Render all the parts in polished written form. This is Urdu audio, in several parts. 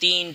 3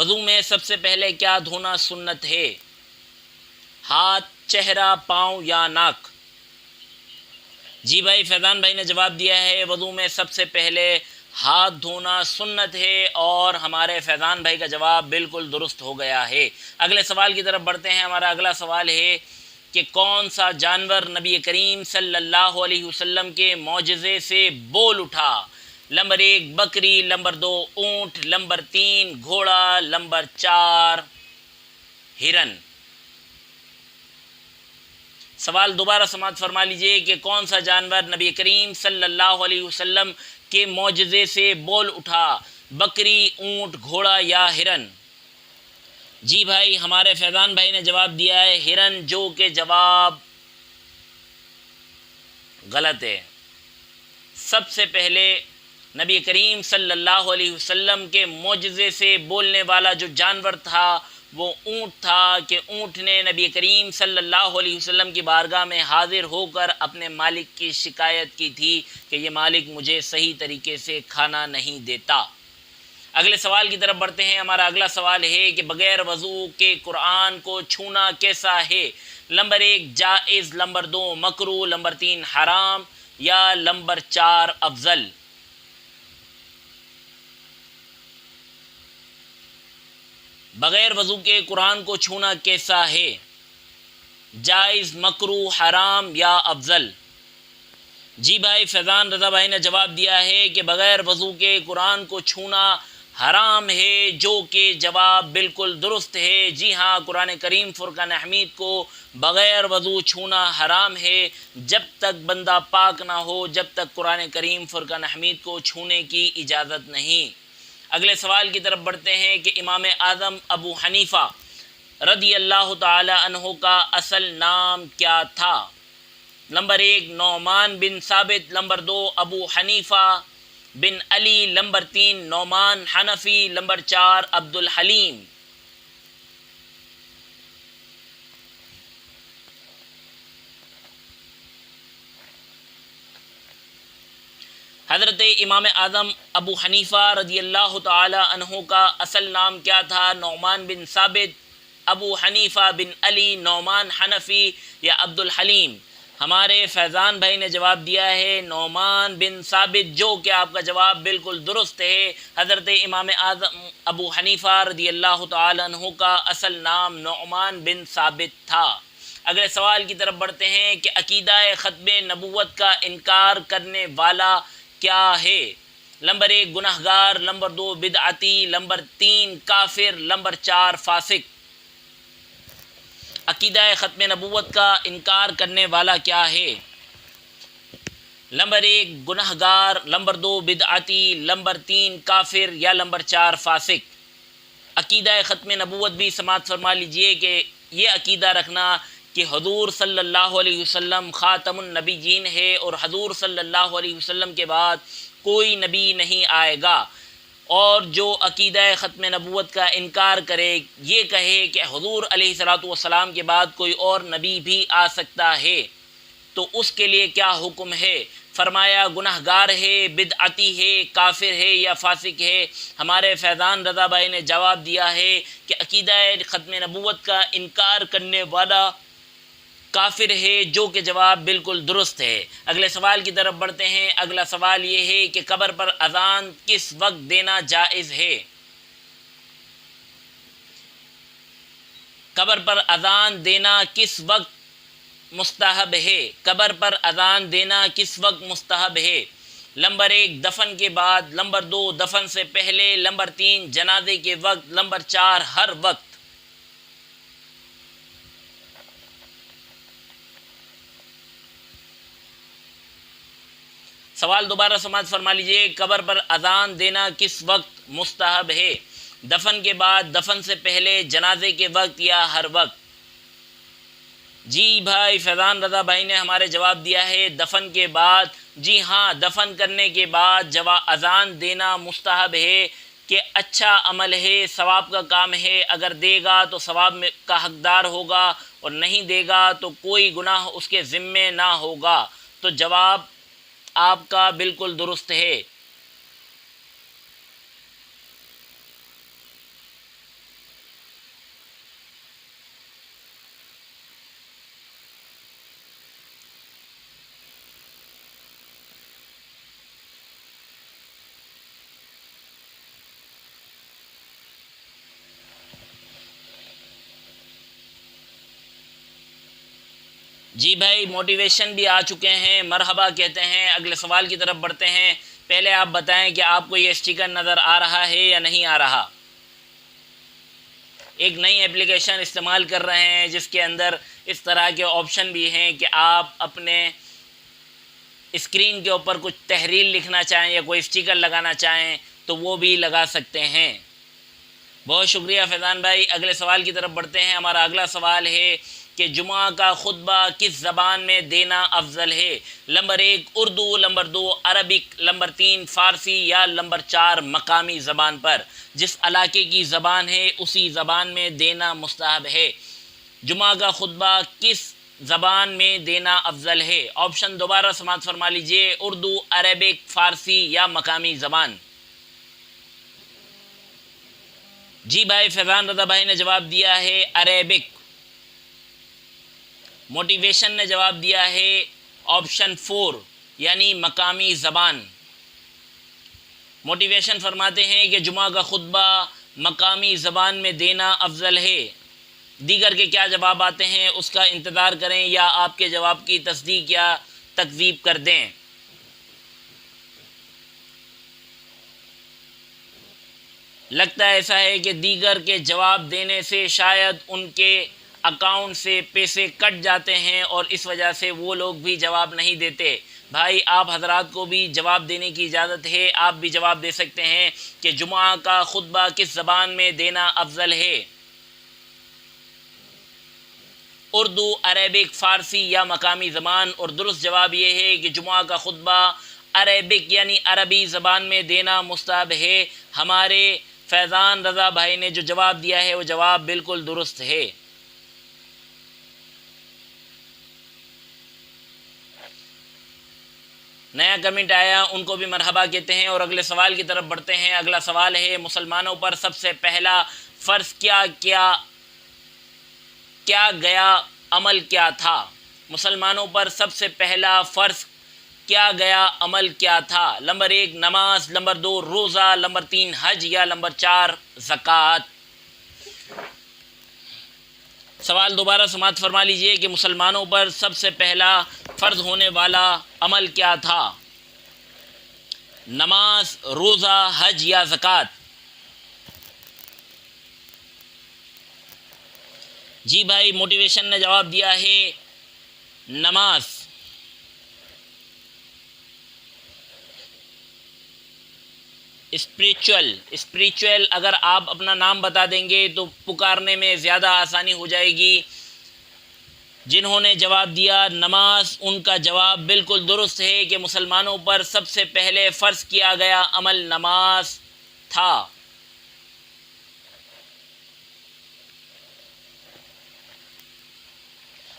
وضو میں سب سے پہلے کیا دھونا سنت ہے؟ ہاتھ، چہرہ، پاؤں یا ناک؟ جی بھائی فیضان بھائی نے جواب دیا ہے وضو میں سب سے پہلے ہاتھ دھونا سنت ہے، اور ہمارے فیضان بھائی کا جواب بالکل درست ہو گیا ہے۔ اگلے سوال کی طرف بڑھتے ہیں۔ ہمارا اگلا سوال ہے کہ کون سا جانور نبی کریم صلی اللہ علیہ وسلم کے معجزے سے بول اٹھا؟ نمبر 1 بکری، نمبر 2 اونٹ، نمبر 3 گھوڑا، نمبر 4 ہرن۔ سوال دوبارہ سماعت فرما لیجئے کہ کون سا جانور نبی کریم صلی اللہ علیہ وسلم کے معجزے سے بول اٹھا؟ بکری، اونٹ، گھوڑا یا ہرن؟ جی بھائی ہمارے فیضان بھائی نے جواب دیا ہے ہرن، جو کہ جواب غلط ہے۔ سب سے پہلے نبی کریم صلی اللہ علیہ وسلم کے معجزے سے بولنے والا جو جانور تھا وہ اونٹ تھا، کہ اونٹ نے نبی کریم صلی اللہ علیہ وسلم کی بارگاہ میں حاضر ہو کر اپنے مالک کی شکایت کی تھی کہ یہ مالک مجھے صحیح طریقے سے کھانا نہیں دیتا۔ اگلے سوال کی طرف بڑھتے ہیں۔ ہمارا اگلا سوال ہے کہ بغیر وضو کے قرآن کو چھونا کیسا ہے؟ نمبر 1 جائز، نمبر 2 مکروہ، نمبر 3 حرام یا نمبر 4 افضل؟ بغیر وضو کے قرآن کو چھونا کیسا ہے؟ جائز، مکروہ، حرام یا افضل؟ جی بھائی فیضان رضا بھائی نے جواب دیا ہے کہ بغیر وضو کے قرآن کو چھونا حرام ہے، جو کہ جواب بالکل درست ہے۔ جی ہاں، قرآن کریم فرقان حمید کو بغیر وضو چھونا حرام ہے، جب تک بندہ پاک نہ ہو، جب تک قرآن کریم فرقان حمید کو چھونے کی اجازت نہیں۔ اگلے سوال کی طرف بڑھتے ہیں کہ امام اعظم ابو حنیفہ رضی اللہ تعالی عنہ کا اصل نام کیا تھا؟ نمبر 1 نعمان بن ثابت، نمبر 2 ابو حنیفہ بن علی، نمبر 3 نعمان حنفی، نمبر 4 عبد الحلیم۔ حضرت امام اعظم ابو حنیفہ رضی اللہ تعالی عنہ کا اصل نام کیا تھا؟ نعمان بن ثابت، ابو حنیفہ بن علی، نعمان حنفی یا عبد الحلیم؟ ہمارے فیضان بھائی نے جواب دیا ہے نعمان بن ثابت، جو کہ آپ کا جواب بالکل درست ہے۔ حضرت امام اعظم ابو حنیفہ رضی اللہ تعالی عنہ کا اصل نام نعمان بن ثابت تھا۔ اگلے سوال کی طرف بڑھتے ہیں کہ عقیدہ ختم نبوت کا انکار کرنے والا کیا ہے؟ نمبر 1 گنہگار، نمبر 2 بدعتی، نمبر 3 کافر، نمبر 4 فاسق۔ عقیدہ ختم نبوت کا انکار کرنے والا کیا ہے؟ نمبر 1 گنہگار، نمبر 2 بدعتی، نمبر 3 کافر یا نمبر 4 فاسق۔ عقیدہ ختم نبوت بھی سماعت فرما لیجئے کہ یہ عقیدہ رکھنا کہ حضور صلی اللہ علیہ وسلم خاتم النبیین ہے، اور حضور صلی اللہ علیہ وسلم کے بعد کوئی نبی نہیں آئے گا، اور جو عقیدہ ختم نبوت کا انکار کرے، یہ کہے کہ حضور علیہ الصلوۃ والسلام کے بعد کوئی اور نبی بھی آ سکتا ہے، تو اس کے لیے کیا حکم ہے؟ فرمایا گنہگار ہے، بدعتی ہے، کافر ہے یا فاسق ہے؟ ہمارے فیضان رضا بھائی نے جواب دیا ہے کہ عقیدہ ختم نبوت کا انکار کرنے والا کافر ہے، جو کہ جواب بالکل درست ہے۔ اگلے سوال کی طرف بڑھتے ہیں۔ اگلا سوال یہ ہے کہ قبر پر اذان کس وقت دینا جائز ہے؟ قبر پر اذان دینا کس وقت مستحب ہے؟ قبر پر اذان دینا کس وقت مستحب ہے؟ نمبر 1 دفن کے بعد، نمبر 2 دفن سے پہلے، نمبر 3 جنازے کے وقت، نمبر 4 ہر وقت۔ سوال دوبارہ سماعت فرما لیجئے، قبر پر اذان دینا کس وقت مستحب ہے؟ دفن کے بعد، دفن سے پہلے، جنازے کے وقت یا ہر وقت؟ جی بھائی فیضان رضا بھائی نے ہمارے جواب دیا ہے دفن کے بعد۔ جی ہاں، دفن کرنے کے بعد اذان دینا مستحب ہے، کہ اچھا عمل ہے، ثواب کا کام ہے، اگر دے گا تو ثواب کا حقدار ہوگا، اور نہیں دے گا تو کوئی گناہ اس کے ذمے نہ ہوگا۔ تو جواب آپ کا بالکل درست ہے۔ جی بھائی موٹیویشن بھی آ چکے ہیں، مرحبا کہتے ہیں۔ اگلے سوال کی طرف بڑھتے ہیں۔ پہلے آپ بتائیں کہ آپ کو یہ اسٹیکر نظر آ رہا ہے یا نہیں آ رہا؟ ایک نئی اپلیکیشن استعمال کر رہے ہیں جس کے اندر اس طرح کے آپشن بھی ہیں کہ آپ اپنے اسکرین کے اوپر کچھ تحریر لکھنا چاہیں یا کوئی اسٹیکر لگانا چاہیں تو وہ بھی لگا سکتے ہیں۔ بہت شکریہ فیضان بھائی۔ اگلے سوال کی طرف بڑھتے ہیں۔ ہمارا اگلا سوال ہے کہ جمعہ کا خطبہ کس زبان میں دینا افضل ہے؟ Number 1 Urdu, number 2 Arabic, number 3 فارسی یا نمبر 4 مقامی زبان پر؟ جس علاقے کی زبان ہے اسی زبان میں دینا مستحب ہے۔ جمعہ کا خطبہ کس زبان میں دینا افضل ہے؟ آپشن دوبارہ سماعت فرما لیجئے، اردو، عربک، فارسی یا مقامی زبان۔ جی بھائی فیضان رضا بھائی نے جواب دیا ہے عربک۔ موٹیویشن نے جواب دیا ہے آپشن 4 یعنی مقامی زبان۔ موٹیویشن فرماتے ہیں کہ جمعہ کا خطبہ مقامی زبان میں دینا افضل ہے۔ دیگر کے کیا جواب آتے ہیں اس کا انتظار کریں یا آپ کے جواب کی تصدیق یا تکذیب کر دیں۔ لگتا ہے ایسا ہے کہ دیگر کے جواب دینے سے شاید ان کے اکاؤنٹ سے پیسے کٹ جاتے ہیں اور اس وجہ سے وہ لوگ بھی جواب نہیں دیتے۔ بھائی آپ حضرات کو بھی جواب دینے کی اجازت ہے، آپ بھی جواب دے سکتے ہیں کہ جمعہ کا خطبہ کس زبان میں دینا افضل ہے؟ اردو، عربک، فارسی یا مقامی زبان؟ اور درست جواب یہ ہے کہ جمعہ کا خطبہ عربک یعنی عربی زبان میں دینا مستحب ہے۔ ہمارے فیضان رضا بھائی نے جو جواب دیا ہے وہ جواب بالکل درست ہے۔ نیا کمنٹ آیا ان کو بھی مرحبا کہتے ہیں اور اگلے سوال کی طرف بڑھتے ہیں۔ اگلا سوال ہے مسلمانوں پر سب سے پہلا فرض کیا گیا عمل کیا تھا؟ مسلمانوں پر سب سے پہلا فرض کیا گیا عمل کیا تھا؟ نمبر 1 نماز، نمبر 2 روزہ، نمبر 3 حج یا نمبر 4 زکوٰۃ؟ سوال دوبارہ سماعت فرما لیجئے کہ مسلمانوں پر سب سے پہلا فرض ہونے والا عمل کیا تھا؟ نماز، روزہ، حج یا زکوٰۃ؟ جی بھائی موٹیویشن نے جواب دیا ہے نماز۔ اسپریچول اگر آپ اپنا نام بتا دیں گے تو پکارنے میں زیادہ آسانی ہو جائے گی۔ جنہوں نے جواب دیا نماز ان کا جواب بالکل درست ہے کہ مسلمانوں پر سب سے پہلے فرض کیا گیا عمل نماز تھا۔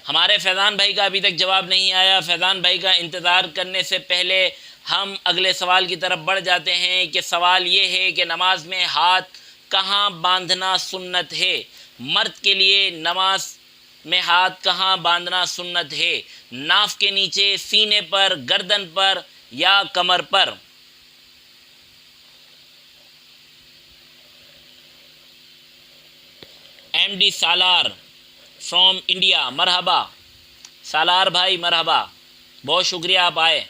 ہمارے فیضان بھائی کا ابھی تک جواب نہیں آیا۔ فیضان بھائی کا انتظار کرنے سے پہلے ہم اگلے سوال کی طرف بڑھ جاتے ہیں کہ سوال یہ ہے کہ نماز میں ہاتھ کہاں باندھنا سنت ہے؟ مرد کے لیے نماز میں ہاتھ کہاں باندھنا سنت ہے؟ ناف کے نیچے، سینے پر، گردن پر یا کمر پر؟ M D Salar from India, مرحبا سالار بھائی، مرحبا، بہت شکریہ آپ آئے۔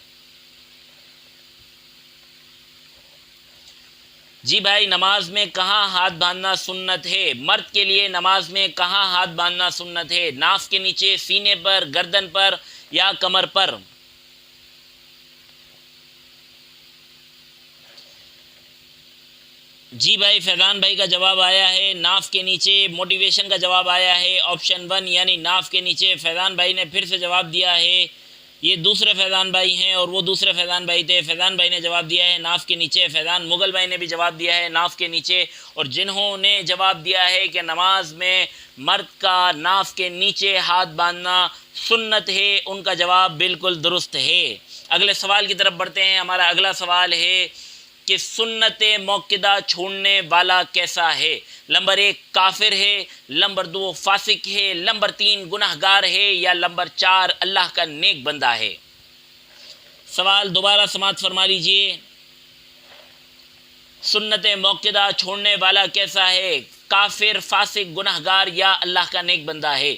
جی بھائی نماز میں کہاں ہاتھ باندھنا سنت ہے؟ مرد کے لیے نماز میں کہاں ہاتھ باندھنا سنت ہے؟ ناف کے نیچے، سینے پر، گردن پر یا کمر پر؟ جی بھائی فیضان بھائی کا جواب آیا ہے ناف کے نیچے۔ موٹیویشن کا جواب آیا ہے آپشن 1 یعنی ناف کے نیچے۔ فیضان بھائی نے پھر سے جواب دیا ہے، یہ دوسرے فیضان بھائی ہیں اور وہ دوسرے فیضان بھائی تھے۔ فیضان بھائی نے جواب دیا ہے ناف کے نیچے۔ فیضان مغل بھائی نے بھی جواب دیا ہے ناف کے نیچے، اور جنہوں نے جواب دیا ہے کہ نماز میں مرد کا ناف کے نیچے ہاتھ باندھنا سنت ہے، ان کا جواب بالکل درست ہے۔ اگلے سوال کی طرف بڑھتے ہیں۔ ہمارا اگلا سوال ہے کہ سنت موقدہ چھوڑنے والا کیسا ہے؟ نمبر 1 کافر ہے، نمبر 2 فاسق ہے، نمبر 3 گناہگار ہے یا نمبر 4 اللہ کا نیک بندہ ہے؟ سوال دوبارہ سماعت فرما لیجئے۔ سنت موقدہ چھوڑنے والا کیسا ہے؟ کافر، فاسق، گناہگار یا اللہ کا نیک بندہ ہے؟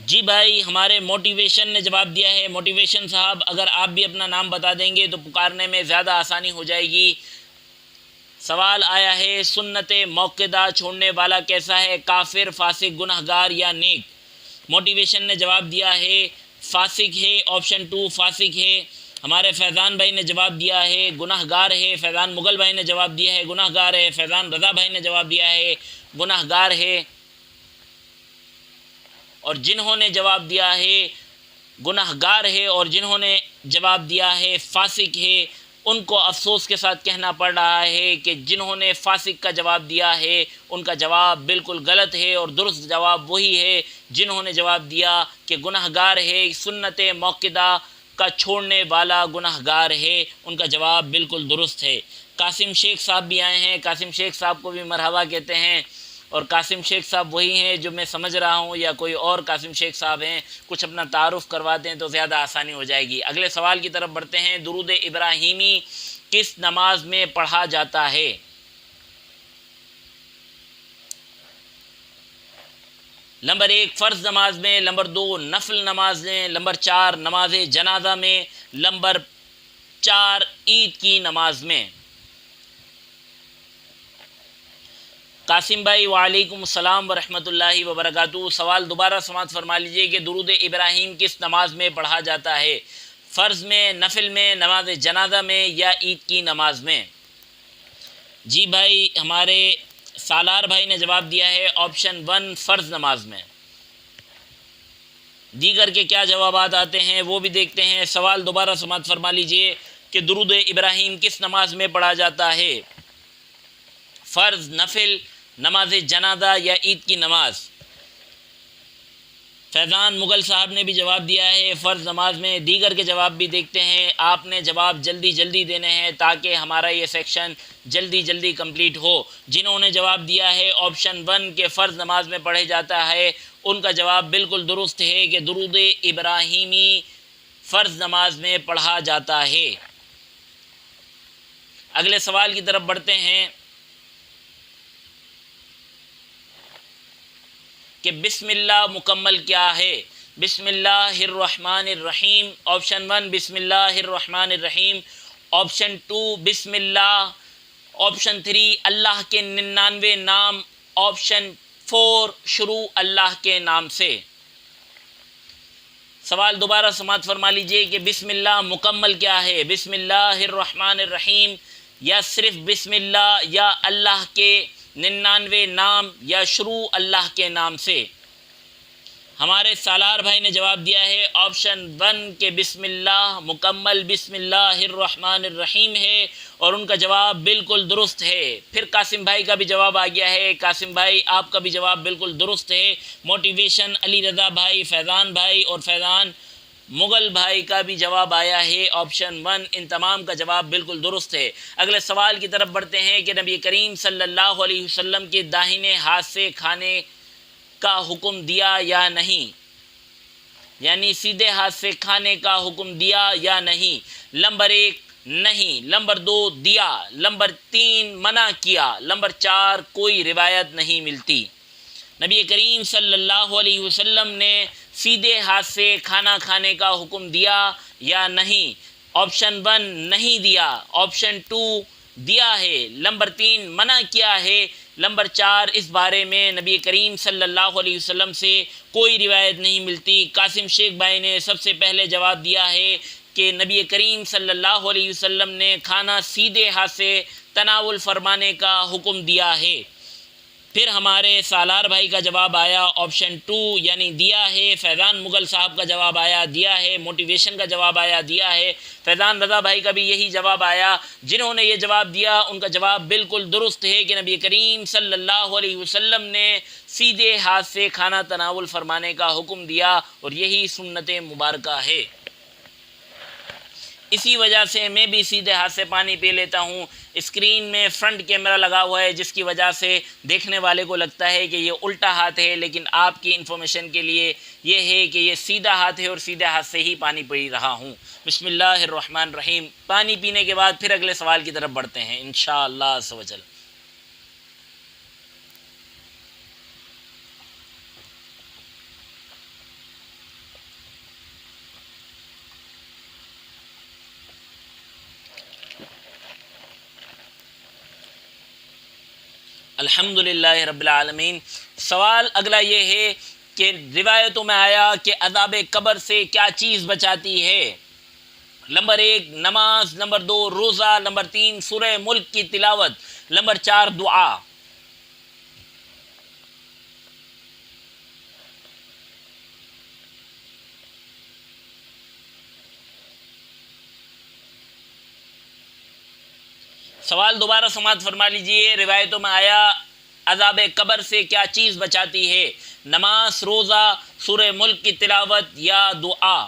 جی بھائی ہمارے موٹیویشن نے جواب دیا ہے۔ موٹیویشن صاحب اگر آپ بھی اپنا نام بتا دیں گے تو پکارنے میں زیادہ آسانی ہو جائے گی۔ سوال آیا ہے سنت موقدہ چھوڑنے والا کیسا ہے، کافر، فاسق، گنہگار یا نیک؟ موٹیویشن نے جواب دیا ہے فاسق ہے، آپشن 2 فاسق ہے۔ ہمارے فیضان بھائی نے جواب دیا ہے گنہگار ہے، فیضان مغل بھائی نے جواب دیا ہے گنہگار ہے، فیضان رضا بھائی نے جواب دیا ہے گنہگار ہے، اور جنہوں نے جواب دیا ہے گنہگار ہے اور جنہوں نے جواب دیا ہے فاسق ہے، ان کو افسوس کے ساتھ کہنا پڑ رہا ہے کہ جنہوں نے فاسق کا جواب دیا ہے ان کا جواب بالکل غلط ہے، اور درست جواب وہی ہے جنہوں نے جواب دیا کہ گنہگار ہے، سنت موقدہ کا چھوڑنے والا گنہگار ہے، ان کا جواب بالکل درست ہے۔ قاسم شیخ صاحب بھی آئے ہیں، قاسم شیخ صاحب کو بھی مرحبا کہتے ہیں، اور قاسم شیخ صاحب وہی ہیں جو میں سمجھ رہا ہوں یا کوئی اور قاسم شیخ صاحب ہیں؟ کچھ اپنا تعارف کروا دیں تو زیادہ آسانی ہو جائے گی۔ اگلے سوال کی طرف بڑھتے ہیں۔ درود ابراہیمی کس نماز میں پڑھا جاتا ہے؟ نمبر 1 فرض نماز میں، نمبر 2 نفل نماز میں، نمبر 4 نماز جنازہ میں، نمبر 4 عید کی نماز میں۔ قاسم بھائی وعلیکم السلام ورحمۃ اللہ وبرکاتہ۔ سوال دوبارہ سماعت فرما لیجئے کہ درود ابراہیم کس نماز میں پڑھا جاتا ہے؟ فرض میں، نفل میں، نماز جنازہ میں یا عید کی نماز میں؟ جی بھائی ہمارے سالار بھائی نے جواب دیا ہے آپشن 1 فرض نماز میں۔ دیگر کے کیا جوابات آتے ہیں وہ بھی دیکھتے ہیں۔ سوال دوبارہ سماعت فرما لیجئے کہ درود ابراہیم کس نماز میں پڑھا جاتا ہے؟ فرض، نفل، نماز جنازہ یا عید کی نماز؟ فیضان مغل صاحب نے بھی جواب دیا ہے فرض نماز میں۔ دیگر کے جواب بھی دیکھتے ہیں۔ آپ نے جواب جلدی جلدی دینے ہیں تاکہ ہمارا یہ سیکشن جلدی جلدی کمپلیٹ ہو۔ جنہوں نے جواب دیا ہے آپشن 1 کے فرض نماز میں پڑھے جاتا ہے ان کا جواب بالکل درست ہے کہ درود ابراہیمی فرض نماز میں پڑھا جاتا ہے۔ اگلے سوال کی طرف بڑھتے ہیں کہ بسم اللہ مکمل کیا ہے؟ بسم اللہ الرحمن الرحیم، آپشن 1 بسم اللہ الرحمن الرحیم، آپشن 2 بسم اللہ، آپشن 3 اللہ کے 99 نام، آپشن 4 شروع اللہ کے نام سے۔ سوال دوبارہ سماعت فرما لیجئے کہ بسم اللہ مکمل کیا ہے؟ بسم اللہ الرحمن الرحیم یا صرف بسم اللہ یا اللہ کے 99 نام یا شروع اللہ کے نام سے؟ ہمارے سالار بھائی نے جواب دیا ہے آپشن 1 کے بسم اللہ مکمل بسم اللہ الرحمن الرحیم ہے، اور ان کا جواب بالکل درست ہے۔ پھر قاسم بھائی کا بھی جواب آ گیا ہے۔ قاسم بھائی آپ کا بھی جواب بالکل درست ہے۔ موٹیویشن علی رضا بھائی، فیضان بھائی اور فیضان مغل بھائی کا بھی جواب آیا ہے آپشن 1، ان تمام کا جواب بالکل درست ہے۔ اگلے سوال کی طرف بڑھتے ہیں کہ نبی کریم صلی اللہ علیہ وسلم کے داہنے ہاتھ سے کھانے کا حکم دیا یا نہیں، یعنی سیدھے ہاتھ سے کھانے کا حکم دیا یا نہیں؟ نمبر 1 نہیں، نمبر 2 دیا، نمبر 3 منع کیا، نمبر 4 کوئی روایت نہیں ملتی۔ نبی کریم صلی اللہ علیہ وسلم نے سیدھے ہاتھ سے کھانا کھانے کا حکم دیا یا نہیں؟ آپشن 1 نہیں دیا، آپشن 2 دیا ہے، نمبر 3 منع کیا ہے، نمبر 4 اس بارے میں نبی کریم صلی اللہ علیہ وسلم سے کوئی روایت نہیں ملتی۔ قاسم شیخ بھائی نے سب سے پہلے جواب دیا ہے کہ نبی کریم صلی اللہ علیہ وسلم نے کھانا سیدھے ہاتھ سے تناول فرمانے کا حکم دیا ہے۔ پھر ہمارے سالار بھائی کا جواب آیا آپشن 2 یعنی دیا ہے۔ فیضان مغل صاحب کا جواب آیا دیا ہے۔ موٹیویشن کا جواب آیا دیا ہے۔ فیضان رضا بھائی کا بھی یہی جواب آیا۔ جنہوں نے یہ جواب دیا ان کا جواب بالکل درست ہے کہ نبی کریم صلی اللہ علیہ وسلم نے سیدھے ہاتھ سے کھانا تناول فرمانے کا حکم دیا، اور یہی سنت مبارکہ ہے۔ اسی وجہ سے میں بھی سیدھے ہاتھ سے پانی پی لیتا ہوں۔ اسکرین میں فرنٹ کیمرہ لگا ہوا ہے جس کی وجہ سے دیکھنے والے کو لگتا ہے کہ یہ الٹا ہاتھ ہے، لیکن آپ کی انفارمیشن کے لیے یہ ہے کہ یہ سیدھا ہاتھ ہے اور سیدھے ہاتھ سے ہی پانی پی رہا ہوں۔ بسم اللہ الرحمن الرحیم۔ پانی پینے کے بعد پھر اگلے سوال کی طرف بڑھتے ہیں انشاءاللہ عز و جل۔ الحمدللہ رب العالمین۔ سوال اگلا یہ ہے کہ روایتوں میں آیا کہ عذاب قبر سے کیا چیز بچاتی ہے؟ نمبر 1 نماز، نمبر 2 روزہ، نمبر 3 سورہ ملک کی تلاوت، نمبر 4 دعا۔ سوال دوبارہ سماعت فرما لیجئے۔ روایتوں میں آیا عذاب قبر سے کیا چیز بچاتی ہے؟ نماز، روزہ، سورہ ملک کی تلاوت یا دعا؟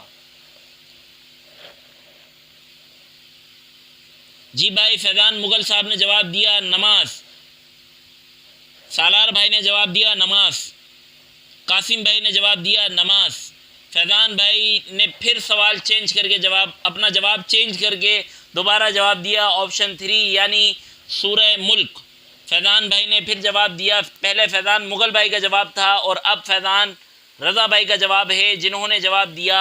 جی بھائی فیضان مغل صاحب نے جواب دیا نماز، سالار بھائی نے جواب دیا نماز، قاسم بھائی نے جواب دیا نماز، فیضان بھائی نے پھر سوال چینج کر کے اپنا جواب چینج کر کے دوبارہ جواب دیا آپشن 3 یعنی سورہ ملک۔ فیضان بھائی نے پھر جواب دیا، پہلے فیضان مغل بھائی کا جواب تھا اور اب فیضان رضا بھائی کا جواب ہے، جنہوں نے جواب دیا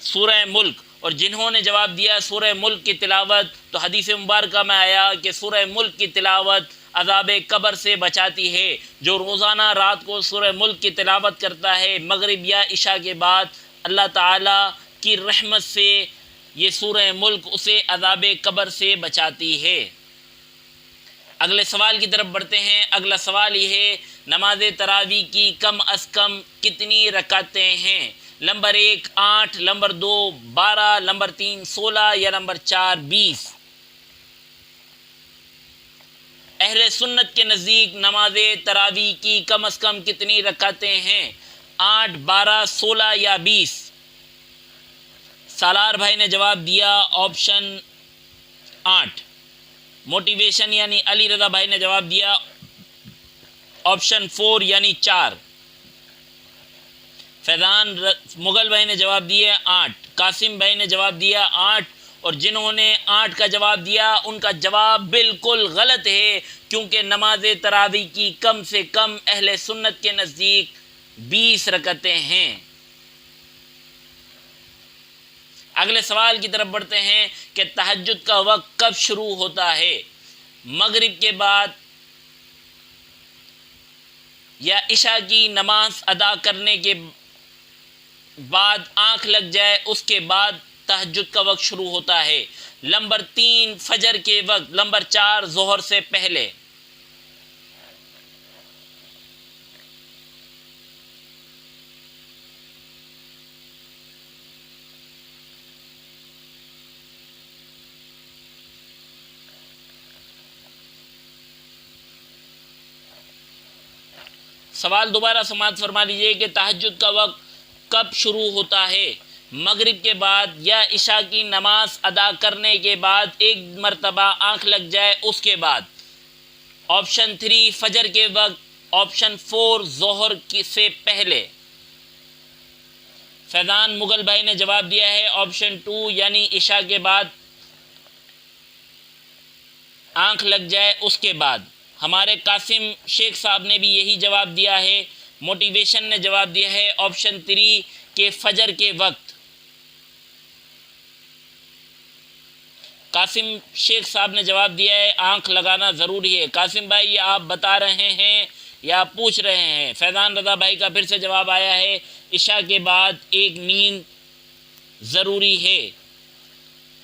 سورہ ملک۔ اور جنہوں نے جواب دیا سورہ ملک کی تلاوت، تو حدیث مبارکہ میں آیا کہ سورہ ملک کی تلاوت عذاب قبر سے بچاتی ہے۔ جو روزانہ رات کو سورہ ملک کی تلاوت کرتا ہے مغرب یا عشاء کے بعد، اللہ تعالیٰ کی رحمت سے یہ سورہ ملک اسے عذاب قبر سے بچاتی ہے۔ اگلے سوال کی طرف بڑھتے ہیں۔ اگلا سوال یہ ہے نماز تراویح کی کم از کم کتنی رکعتیں ہیں؟ نمبر 1 8، نمبر 2 12، نمبر 3 16 یا نمبر 4 20؟ اہل سنت کے نزدیک نماز تراویح کی کم از کم کتنی رکعتیں ہیں؟ 8، 12، 16 یا 20؟ سالار بھائی نے جواب دیا آپشن 8۔ موٹیویشن یعنی علی رضا بھائی نے جواب دیا آپشن 4 یعنی 4۔ فیضان مغل بھائی نے جواب دیا 8، قاسم بھائی نے جواب دیا 8، اور جنہوں نے 8 کا جواب دیا ان کا جواب بالکل غلط ہے، کیونکہ نماز تراویح کی کم سے کم اہل سنت کے نزدیک 20 رکعتیں ہیں۔ اگلے سوال کی طرف بڑھتے ہیں کہ تہجد کا وقت کب شروع ہوتا ہے؟ مغرب کے بعد یا عشاء کی نماز ادا کرنے کے بعد آنکھ لگ جائے اس کے بعد تہجد کا وقت شروع ہوتا ہے؟ نمبر 3 فجر کے وقت، نمبر 4 ظہر سے پہلے۔ سوال دوبارہ سماعت فرما لیجئے کہ تہجد کا وقت کب شروع ہوتا ہے؟ مغرب کے بعد یا عشاء کی نماز ادا کرنے کے بعد ایک مرتبہ آنکھ لگ جائے اس کے بعد؟ آپشن 3 فجر کے وقت، آپشن 4 ظہر سے پہلے۔ فیضان مغل بھائی نے جواب دیا ہے آپشن 2 یعنی عشاء کے بعد آنکھ لگ جائے اس کے بعد۔ ہمارے قاسم شیخ صاحب نے بھی یہی جواب دیا ہے۔ موٹیویشن نے جواب دیا ہے آپشن 3 کہ فجر کے وقت۔ قاسم شیخ صاحب نے جواب دیا ہے آنکھ لگانا ضروری ہے۔ قاسم بھائی یہ آپ بتا رہے ہیں یا پوچھ رہے ہیں؟ فیضان رضا بھائی کا پھر سے جواب آیا ہے عشاء کے بعد ایک نیند ضروری ہے۔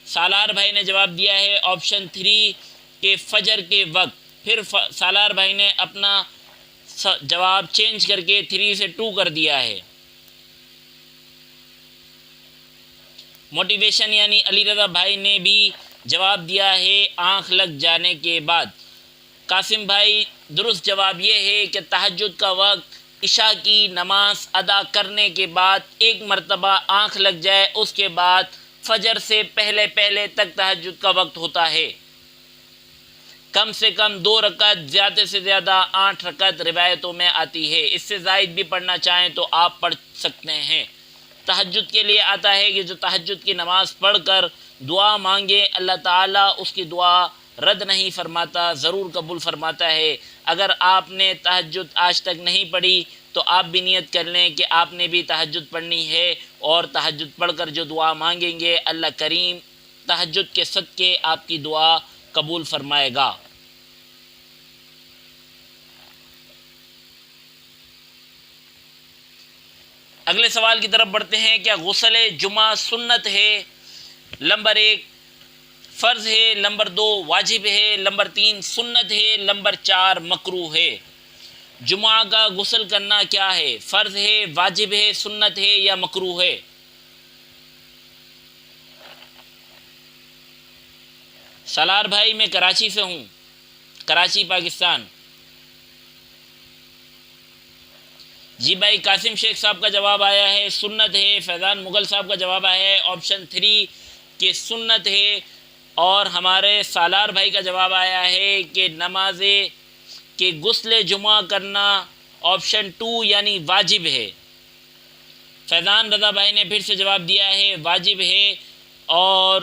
سالار بھائی نے جواب دیا ہے آپشن 3 کہ فجر کے وقت۔ پھر سالار بھائی نے اپنا جواب چینج کر کے 3 سے 2 کر دیا ہے۔ موٹیویشن یعنی علی رضا بھائی نے بھی جواب دیا ہے آنکھ لگ جانے کے بعد۔ قاسم بھائی درست جواب یہ ہے کہ تہجد کا وقت عشاء کی نماز ادا کرنے کے بعد ایک مرتبہ آنکھ لگ جائے اس کے بعد فجر سے پہلے تک تہجد کا وقت ہوتا ہے۔ کم سے کم 2 رکعت، زیادہ سے زیادہ 8 رکعت روایتوں میں آتی ہے۔ اس سے زائد بھی پڑھنا چاہیں تو آپ پڑھ سکتے ہیں۔ تہجد کے لیے آتا ہے کہ جو تہجد کی نماز پڑھ کر دعا مانگے اللہ تعالیٰ اس کی دعا رد نہیں فرماتا، ضرور قبول فرماتا ہے۔ اگر آپ نے تہجد آج تک نہیں پڑھی تو آپ بھی نیت کر لیں کہ آپ نے بھی تہجد پڑھنی ہے، اور تہجد پڑھ کر جو دعا مانگیں گے اللہ کریم تہجد کے صدقے آپ کی دعا قبول فرمائے گا۔ اگلے سوال کی طرف بڑھتے ہیں، کیا غسل جمعہ سنت ہے؟ نمبر 1 فرض ہے، نمبر 2 واجب ہے، نمبر 3 سنت ہے، نمبر 4 مکروہ ہے۔ جمعہ کا غسل کرنا کیا ہے؟ فرض ہے، واجب ہے، سنت ہے یا مکروہ ہے؟ سالار بھائی میں کراچی سے ہوں، کراچی پاکستان۔ جی بھائی قاسم شیخ صاحب کا جواب آیا ہے سنت ہے، فیضان مغل صاحب کا جواب آیا ہے آپشن 3 کہ سنت ہے، اور ہمارے سالار بھائی کا جواب آیا ہے کہ نماز کہ غسل جمعہ کرنا آپشن 2 یعنی واجب ہے۔ فیضان رضا بھائی نے پھر سے جواب دیا ہے واجب ہے، اور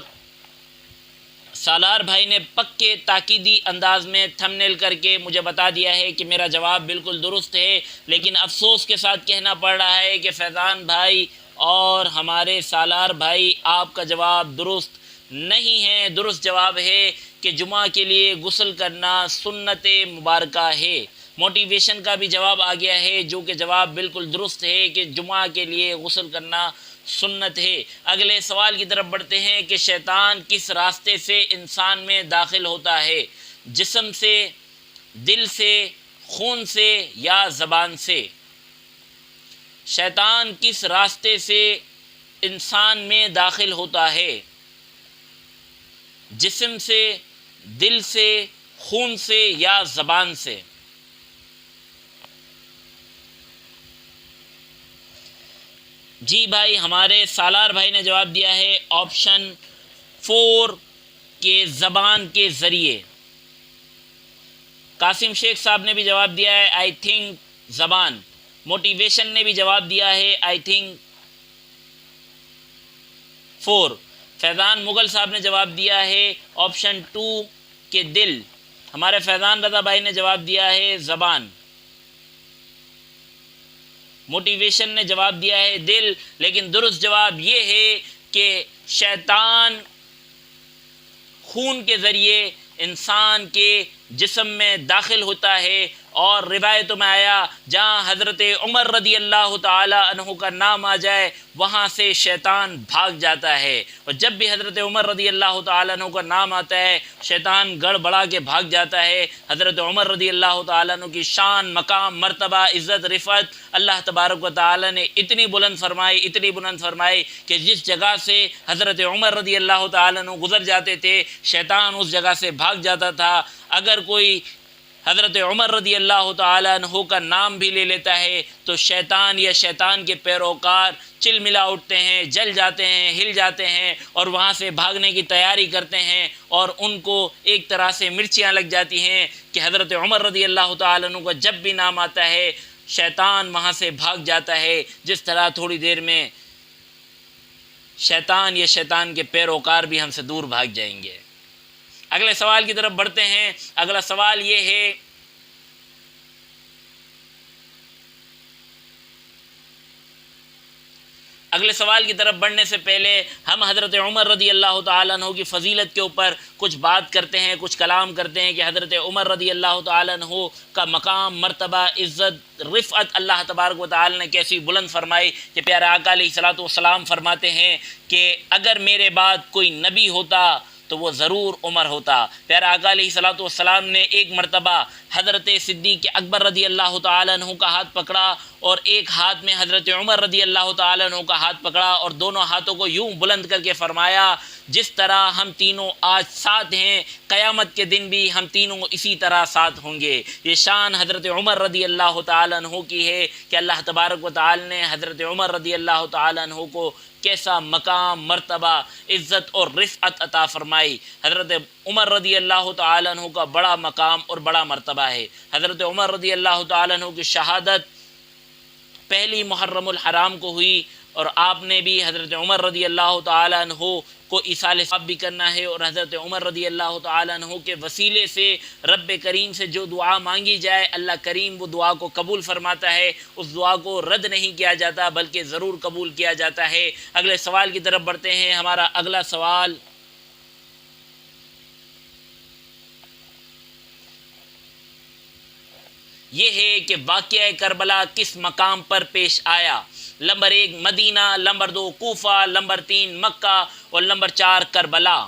سالار بھائی نے پکے تاکیدی انداز میں تھم نیل کر کے مجھے بتا دیا ہے کہ میرا جواب بالکل درست ہے، لیکن افسوس کے ساتھ کہنا پڑ رہا ہے کہ فیضان بھائی اور ہمارے سالار بھائی آپ کا جواب درست نہیں ہے۔ درست جواب ہے کہ جمعہ کے لیے غسل کرنا سنت مبارکہ ہے۔ موٹیویشن کا بھی جواب آ گیا ہے جو کہ جواب بالکل درست ہے کہ جمعہ کے لیے غسل کرنا سنت ہے۔ اگلے سوال کی طرف بڑھتے ہیں کہ شیطان کس راستے سے انسان میں داخل ہوتا ہے؟ جسم سے، دل سے، خون سے یا زبان سے؟ شیطان کس راستے سے انسان میں داخل ہوتا ہے؟ جسم سے، دل سے، خون سے یا زبان سے؟ جی بھائی ہمارے سالار بھائی نے جواب دیا ہے آپشن 4 کے زبان کے ذریعے۔ قاسم شیخ صاحب نے بھی جواب دیا ہے آئی تھنک زبان۔ موٹیویشن نے بھی جواب دیا ہے آئی تھنک 4۔ فیضان مغل صاحب نے جواب دیا ہے آپشن 2 کے دل۔ ہمارے فیضان رضا بھائی نے جواب دیا ہے زبان۔ موٹیویشن نے جواب دیا ہے دل، لیکن درست جواب یہ ہے کہ شیطان خون کے ذریعے انسان کے جسم میں داخل ہوتا ہے، اور روایتوں میں آیا جہاں حضرت عمر رضی اللہ تعالی عنہ کا نام آ جائے وہاں سے شیطان بھاگ جاتا ہے، اور جب بھی حضرت عمر رضی اللہ تعالی عنہ کا نام آتا ہے شیطان گڑبڑا کے بھاگ جاتا ہے۔ حضرت عمر رضی اللہ تعالی عنہ کی شان، مقام، مرتبہ، عزت، رفعت اللہ تبارک و تعالی نے اتنی بلند فرمائی کہ جس جگہ سے حضرت عمر رضی اللہ تعالی عنہ گزر جاتے تھے شیطان اس جگہ سے بھاگ جاتا تھا۔ اگر کوئی حضرت عمر رضی اللہ تعالی عنہ کا نام بھی لے لیتا ہے تو شیطان یا شیطان کے پیروکار چل ملا اٹھتے ہیں، جل جاتے ہیں، ہل جاتے ہیں، اور وہاں سے بھاگنے کی تیاری کرتے ہیں، اور ان کو ایک طرح سے مرچیاں لگ جاتی ہیں کہ حضرت عمر رضی اللہ تعالی عنہ کا جب بھی نام آتا ہے شیطان وہاں سے بھاگ جاتا ہے، جس طرح تھوڑی دیر میں شیطان یا شیطان کے پیروکار بھی ہم سے دور بھاگ جائیں گے۔ اگلے سوال کی طرف بڑھتے ہیں۔ اگلا سوال یہ ہے اگلے سوال کی طرف بڑھنے سے پہلے ہم حضرت عمر رضی اللہ تعالیٰ عنہ کی فضیلت کے اوپر کچھ بات کرتے ہیں، کچھ کلام کرتے ہیں کہ حضرت عمر رضی اللہ تعالیٰ عنہ کا مقام، مرتبہ، عزت، رفعت اللہ تبارک و تعالی نے کیسی بلند فرمائی کہ پیارے آقا علیہ الصلوۃ والسلام فرماتے ہیں کہ اگر میرے بعد کوئی نبی ہوتا تو وہ ضرور عمر ہوتا۔ پیارے آقا علیہ الصلوۃ والسلام نے ایک مرتبہ حضرت صدیق اکبر رضی اللہ تعالیٰ عنہ کا ہاتھ پکڑا اور ایک ہاتھ میں حضرت عمر رضی اللہ تعالیٰ عنہ کا ہاتھ پکڑا اور دونوں ہاتھوں کو یوں بلند کر کے فرمایا جس طرح ہم تینوں آج ساتھ ہیں قیامت کے دن بھی ہم تینوں اسی طرح ساتھ ہوں گے۔ یہ شان حضرت عمر رضی اللہ تعالیٰ عنہ کی ہے کہ اللہ تبارک و تعالی نے حضرت عمر رضی اللہ تعالیٰ عنہ کو کیسا مقام، مرتبہ، عزت اور رفعت عطا فرمائی۔ حضرت عمر رضی اللہ تعالیٰ عنہ کا بڑا مقام اور بڑا مرتبہ ہے۔ حضرت عمر رضی اللہ تعالیٰ عنہ کی شہادت پہلی محرم الحرام کو ہوئی، اور آپ نے بھی حضرت عمر رضی اللہ تعالیٰ عنہ کو ایصال ثواب بھی کرنا ہے، اور حضرت عمر رضی اللہ تعالیٰ عنہ کے وسیلے سے رب کریم سے جو دعا مانگی جائے اللہ کریم وہ دعا کو قبول فرماتا ہے، اس دعا کو رد نہیں کیا جاتا بلکہ ضرور قبول کیا جاتا ہے۔ اگلے سوال کی طرف بڑھتے ہیں۔ ہمارا اگلا سوال یہ ہے کہ واقعہ کربلا کس مقام پر پیش آیا؟ نمبر 1 مدینہ، نمبر 2 کوفہ، نمبر 3 مکہ اور نمبر 4 کربلا۔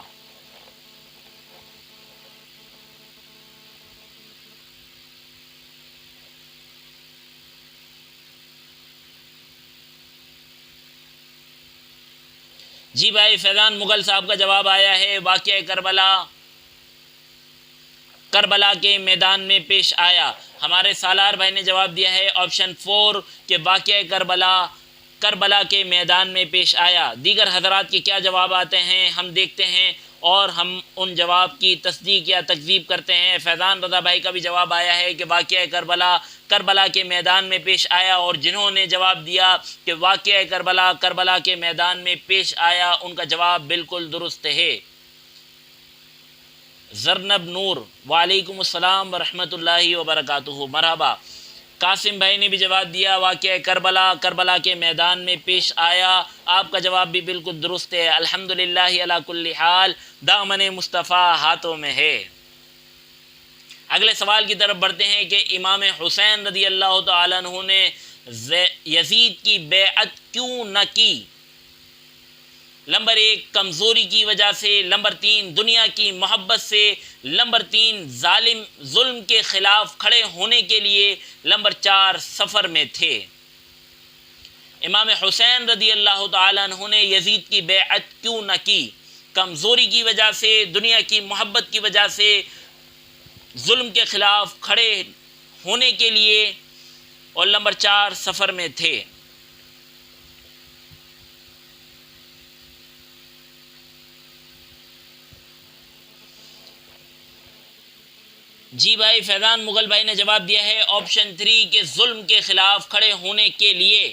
جی بھائی فیضان مغل صاحب کا جواب آیا ہے واقعہ کربلا کے میدان میں پیش آیا۔ ہمارے سالار بھائی نے جواب دیا ہے آپشن 4 کہ واقعہ کربلا کے میدان میں پیش آیا۔ دیگر حضرات کے کیا جواب آتے ہیں ہم دیکھتے ہیں اور ہم ان جواب کی تصدیق یا تکذیب کرتے ہیں۔ فیضان رضا بھائی کا بھی جواب آیا ہے کہ واقعہ کربلا کے میدان میں پیش آیا، اور جنہوں نے جواب دیا کہ واقعہ کربلا کے میدان میں پیش آیا ان کا جواب بالکل درست ہے۔ زرنب نور، وعلیکم السلام ورحمۃ اللہ وبرکاتہ، مرحبا۔ قاسم بھائی نے بھی جواب دیا واقعہ کربلا کے میدان میں پیش آیا، آپ کا جواب بھی بالکل درست ہے۔ الحمدللہ علی کل حال، دامن مصطفیٰ ہاتھوں میں ہے۔ اگلے سوال کی طرف بڑھتے ہیں کہ امام حسین رضی اللہ تعالیٰ عنہ نے یزید کی بیعت کیوں نہ کی؟ نمبر 1 کمزوری کی وجہ سے، نمبر 3 دنیا کی محبت سے، نمبر 3 ظلم کے خلاف کھڑے ہونے کے لیے، نمبر 4 سفر میں تھے۔ امام حسین رضی اللہ تعالیٰ عنہ نے یزید کی بیعت کیوں نہ کی؟ کمزوری کی وجہ سے، دنیا کی محبت کی وجہ سے، ظلم کے خلاف کھڑے ہونے کے لیے، اور نمبر 4 سفر میں تھے۔ جی بھائی فیضان مغل بھائی نے جواب دیا ہے آپشن 3 کہ ظلم کے خلاف کھڑے ہونے کے لیے۔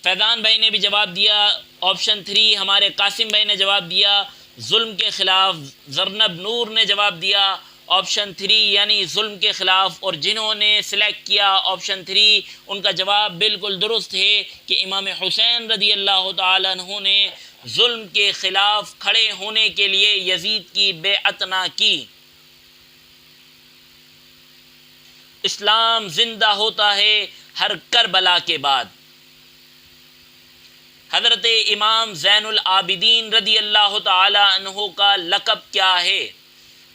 فیضان بھائی نے بھی جواب دیا آپشن 3۔ ہمارے قاسم بھائی نے جواب دیا ظلم کے خلاف۔ زرنب نور نے جواب دیا آپشن 3 یعنی ظلم کے خلاف، اور جنہوں نے سلیکٹ کیا آپشن 3 ان کا جواب بالکل درست ہے کہ امام حسین رضی اللہ تعالیٰ عنہ نے ظلم کے خلاف کھڑے ہونے کے لیے یزید کی بیعت نہ کی۔ اسلام زندہ ہوتا ہے ہر کربلا کے بعد۔ حضرت امام زین العابدین رضی اللہ تعالی عنہ کا لقب کیا ہے؟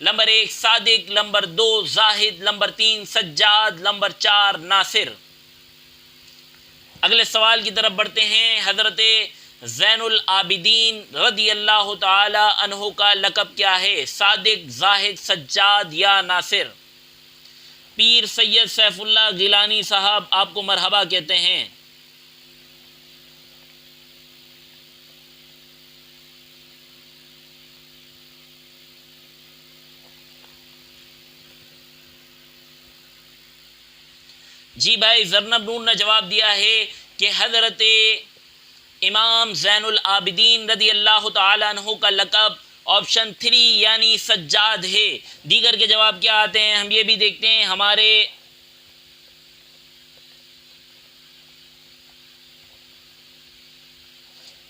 نمبر 1 صادق، نمبر 2 زاہد، نمبر 3 سجاد، نمبر 4 ناصر۔ اگلے سوال کی طرف بڑھتے ہیں۔ حضرت زین العابدین رضی اللہ تعالی عنہ کا لقب کیا ہے؟ صادق، زاہد، سجاد یا ناصر؟ پیر سید سیف اللہ گیلانی صاحب آپ کو مرحبا کہتے ہیں۔ جی بھائی زرنب نور نے جواب دیا ہے کہ حضرت امام زین العابدین رضی اللہ تعالیٰ عنہ کا لقب آپشن 3 یعنی سجاد ہے۔ دیگر کے جواب کیا آتے ہیں ہم یہ بھی دیکھتے ہیں۔ ہمارے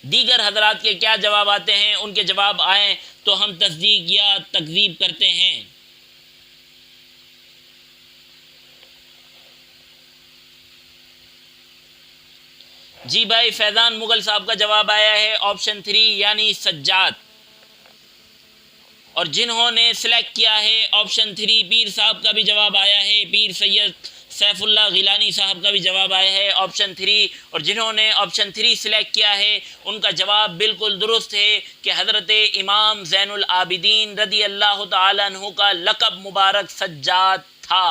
دیگر حضرات کے کیا جواب آتے ہیں، ان کے جواب آئیں تو ہم تصدیق یا تکذیب کرتے ہیں۔ جی بھائی فیضان مغل صاحب کا جواب آیا ہے آپشن 3 یعنی سجاد، اور جنہوں نے سلیکٹ کیا ہے آپشن 3 پیر صاحب کا بھی جواب آیا ہے، پیر سید سیف اللہ غیلانی صاحب کا بھی جواب آیا ہے آپشن 3، اور جنہوں نے آپشن 3 سلیکٹ کیا ہے ان کا جواب بالکل درست ہے کہ حضرت امام زین العابدین رضی اللہ تعالیٰ عنہ کا لقب مبارک سجاد تھا۔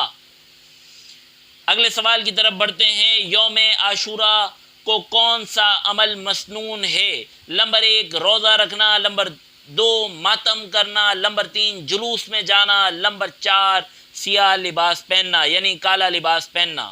اگلے سوال کی طرف بڑھتے ہیں۔ یوم عاشوراء کو کون سا عمل مسنون ہے؟ نمبر 1 روزہ رکھنا، نمبر 2 ماتم کرنا، نمبر 3 جلوس میں جانا، نمبر 4 سیاہ لباس پہننا یعنی کالا لباس پہننا۔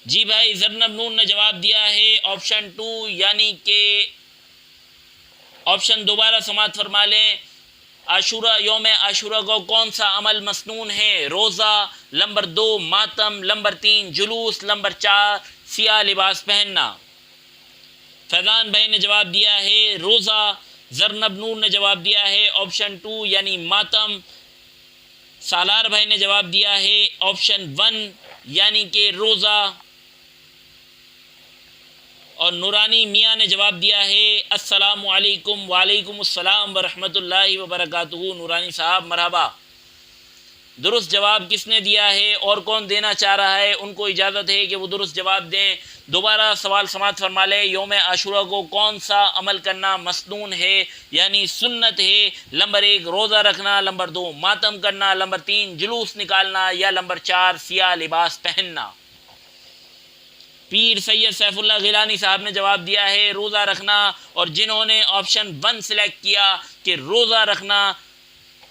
جی بھائی زرنب نور نے جواب دیا ہے آپشن 2 یعنی کہ آپشن دوبارہ سماعت فرما لیں۔ عاشورہ یوم عاشورہ کو کون سا عمل مسنون ہے؟ روزہ، نمبر 2 ماتم، نمبر 3 جلوس، نمبر 4 سیاہ لباس پہننا۔ فیضان بھائی نے جواب دیا ہے روزہ، زرنب نور نے جواب دیا ہے آپشن 2 یعنی ماتم، سالار بھائی نے جواب دیا ہے آپشن 1 یعنی کہ روزہ، اور نورانی میاں نے جواب دیا ہے السلام علیکم۔ وعلیکم السلام ورحمۃ اللہ وبرکاتہ۔ نورانی صاحب مرحبا۔ درست جواب کس نے دیا ہے اور کون دینا چاہ رہا ہے ان کو اجازت ہے کہ وہ درست جواب دیں۔ دوبارہ سوال سماعت فرما لیں، یوم عاشورہ کو کون سا عمل کرنا مسنون ہے یعنی سنت ہے؟ نمبر 1 روزہ رکھنا، نمبر 2 ماتم کرنا، نمبر 3 جلوس نکالنا، یا نمبر 4 سیاہ لباس پہننا؟ پیر سید سیف اللہ غیلانی صاحب نے جواب دیا ہے روزہ رکھنا، اور جنہوں نے آپشن 1 سلیکٹ کیا کہ روزہ رکھنا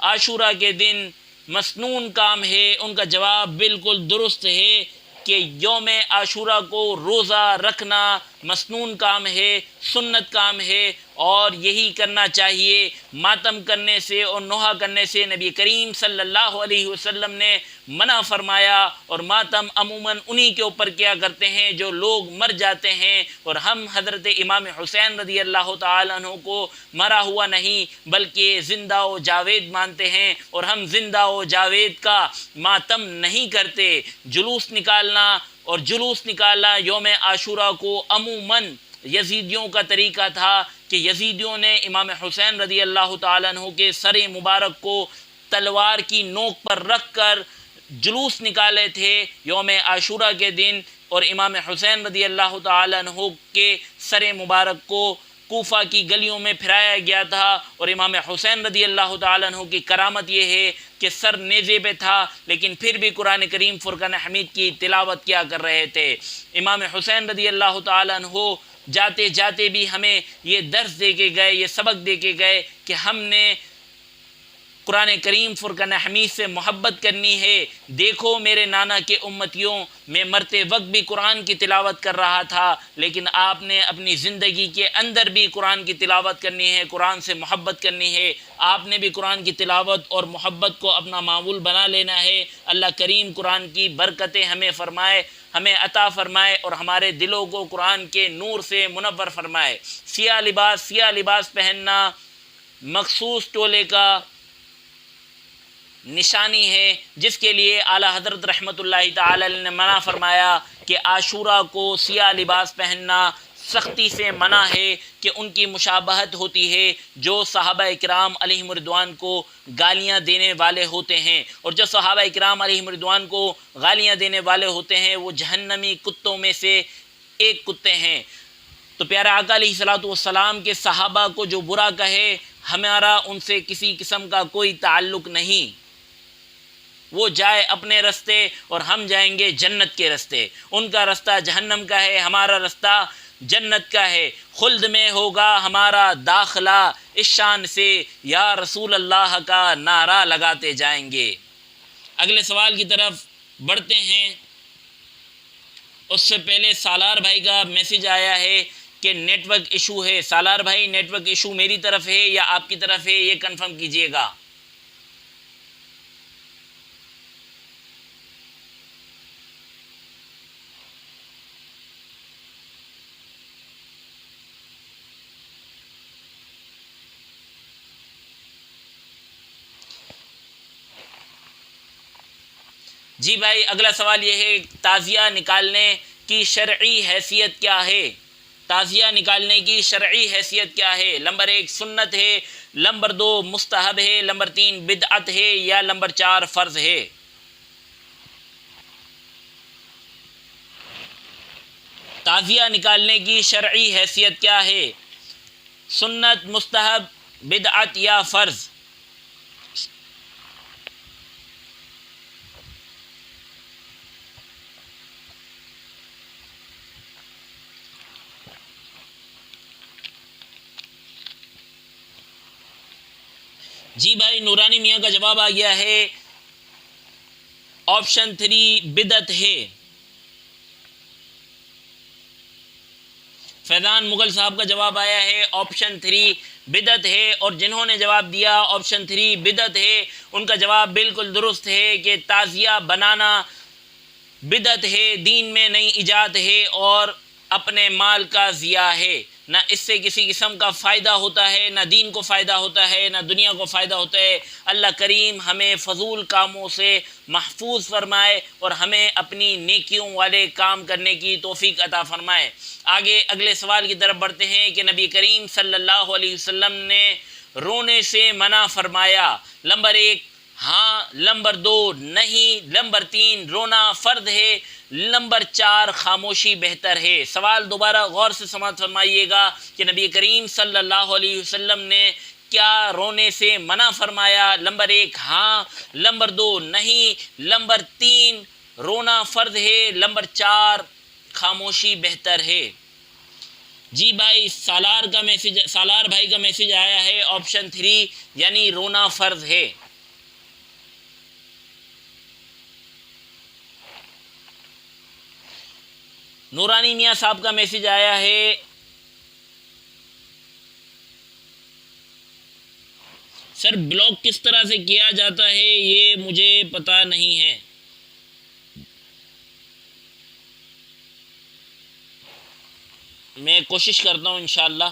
عاشورہ کے دن مسنون کام ہے، ان کا جواب بالکل درست ہے کہ یوم عاشورہ کو روزہ رکھنا مسنون کام ہے، سنت کام ہے، اور یہی کرنا چاہیے۔ ماتم کرنے سے اور نوحہ کرنے سے نبی کریم صلی اللہ علیہ وسلم نے منع فرمایا، اور ماتم عموماً انہی کے اوپر کیا کرتے ہیں جو لوگ مر جاتے ہیں، اور ہم حضرت امام حسین رضی اللہ تعالیٰ عنہ کو مرا ہوا نہیں بلکہ زندہ و جاوید مانتے ہیں، اور ہم زندہ و جاوید کا ماتم نہیں کرتے۔ جلوس نکالنا، اور جلوس نکالنا یوم عاشورہ کو عموماً یزیدیوں کا طریقہ تھا کہ یزیدیوں نے امام حسین رضی اللہ تعالیٰ عنہ کے سر مبارک کو تلوار کی نوک پر رکھ کر جلوس نکالے تھے یوم عاشورہ کے دن، اور امام حسین رضی اللہ تعالیٰ عنہ کے سر مبارک کو کوفہ کی گلیوں میں پھرایا گیا تھا، اور امام حسین رضی اللہ تعالیٰ عنہ کی کرامت یہ ہے کہ سر نیزے پہ تھا لیکن پھر بھی قرآن کریم فرقان حمید کی تلاوت کیا کر رہے تھے۔ امام حسین رضی اللہ تعالیٰ عنہ جاتے جاتے بھی ہمیں یہ درس دے کے گئے، یہ سبق دے کے گئے کہ ہم نے قرآن کریم فرقان حمید سے محبت کرنی ہے۔ دیکھو میرے نانا کے امتیوں، میں مرتے وقت بھی قرآن کی تلاوت کر رہا تھا، لیکن آپ نے اپنی زندگی کے اندر بھی قرآن کی تلاوت کرنی ہے، قرآن سے محبت کرنی ہے، آپ نے بھی قرآن کی تلاوت اور محبت کو اپنا معمول بنا لینا ہے۔ اللہ کریم قرآن کی برکتیں ہمیں فرمائے، ہمیں عطا فرمائے، اور ہمارے دلوں کو قرآن کے نور سے منور فرمائے۔ سیاہ لباس پہننا مخصوص ٹولے کا نشانی ہے، جس کے لیے اعلیٰ حضرت رحمۃ اللہ تعالی نے منع فرمایا کہ عاشورہ کو سیاہ لباس پہننا سختی سے منع ہے، کہ ان کی مشابہت ہوتی ہے جو صحابہ اکرام علیہم رضوان کو گالیاں دینے والے ہوتے ہیں، اور جو صحابہ اکرام علیہم رضوان کو گالیاں دینے والے ہوتے ہیں وہ جہنمی کتوں میں سے ایک کتے ہیں۔ تو پیارے آقا علیہ الصلوۃ والسلام کے صحابہ کو جو برا کہے، ہمارا ان سے کسی قسم کا کوئی تعلق نہیں، وہ جائے اپنے رستے اور ہم جائیں گے جنت کے رستے۔ ان کا رستہ جہنم کا ہے، ہمارا رستہ جنت کا ہے۔ خلد میں ہوگا ہمارا داخلہ، اس شان سے یا رسول اللہ کا نعرہ لگاتے جائیں گے۔ اگلے سوال کی طرف بڑھتے ہیں، اس سے پہلے سالار بھائی کا میسج آیا ہے کہ نیٹ ورک ایشو ہے۔ سالار بھائی، نیٹ ورک ایشو میری طرف ہے یا آپ کی طرف ہے، یہ کنفرم کیجئے گا۔ جی بھائی، اگلا سوال یہ ہے تعزیہ نکالنے کی شرعی حیثیت کیا ہے؟ تعزیہ نکالنے کی شرعی حیثیت کیا ہے؟ نمبر 1 سنت ہے، نمبر 2 مستحب ہے، نمبر 3 بدعت ہے، یا نمبر 4 فرض ہے؟ تعزیہ نکالنے کی شرعی حیثیت کیا ہے؟ سنت، مستحب، بدعت یا فرض؟ جی بھائی، نورانی میاں کا جواب آ گیا ہے آپشن 3 بدعت ہے۔ فیضان مغل صاحب کا جواب آیا ہے آپشن 3 بدعت ہے، اور جنہوں نے جواب دیا آپشن 3 بدعت ہے ان کا جواب بالکل درست ہے کہ تعزیہ بنانا بدعت ہے، دین میں نئی ایجاد ہے اور اپنے مال کا ضیاع ہے، نہ اس سے کسی قسم کا فائدہ ہوتا ہے، نہ دین کو فائدہ ہوتا ہے، نہ دنیا کو فائدہ ہوتا ہے۔ اللہ کریم ہمیں فضول کاموں سے محفوظ فرمائے اور ہمیں اپنی نیکیوں والے کام کرنے کی توفیق عطا فرمائے۔ آگے اگلے سوال کی طرف بڑھتے ہیں کہ نبی کریم صلی اللہ علیہ وسلم نے رونے سے منع فرمایا۔ نمبر 1 ہاں، نمبر 2 نہیں، نمبر 3 رونا فرض ہے، نمبر 4 خاموشی بہتر ہے۔ سوال دوبارہ غور سے سماعت فرمائیے گا کہ نبی کریم صلی اللہ علیہ وسلم نے کیا رونے سے منع فرمایا؟ نمبر 1 ہاں، نمبر 2 نہیں، نمبر 3 رونا فرض ہے، نمبر 4 خاموشی بہتر ہے۔ جی بھائی، سالار بھائی کا میسج آیا ہے آپشن 3 یعنی رونا فرض ہے۔ نورانی میاں صاحب کا میسج آیا ہے سر بلاک کس طرح سے کیا جاتا ہے یہ مجھے پتہ نہیں ہے۔ میں کوشش کرتا ہوں انشاءاللہ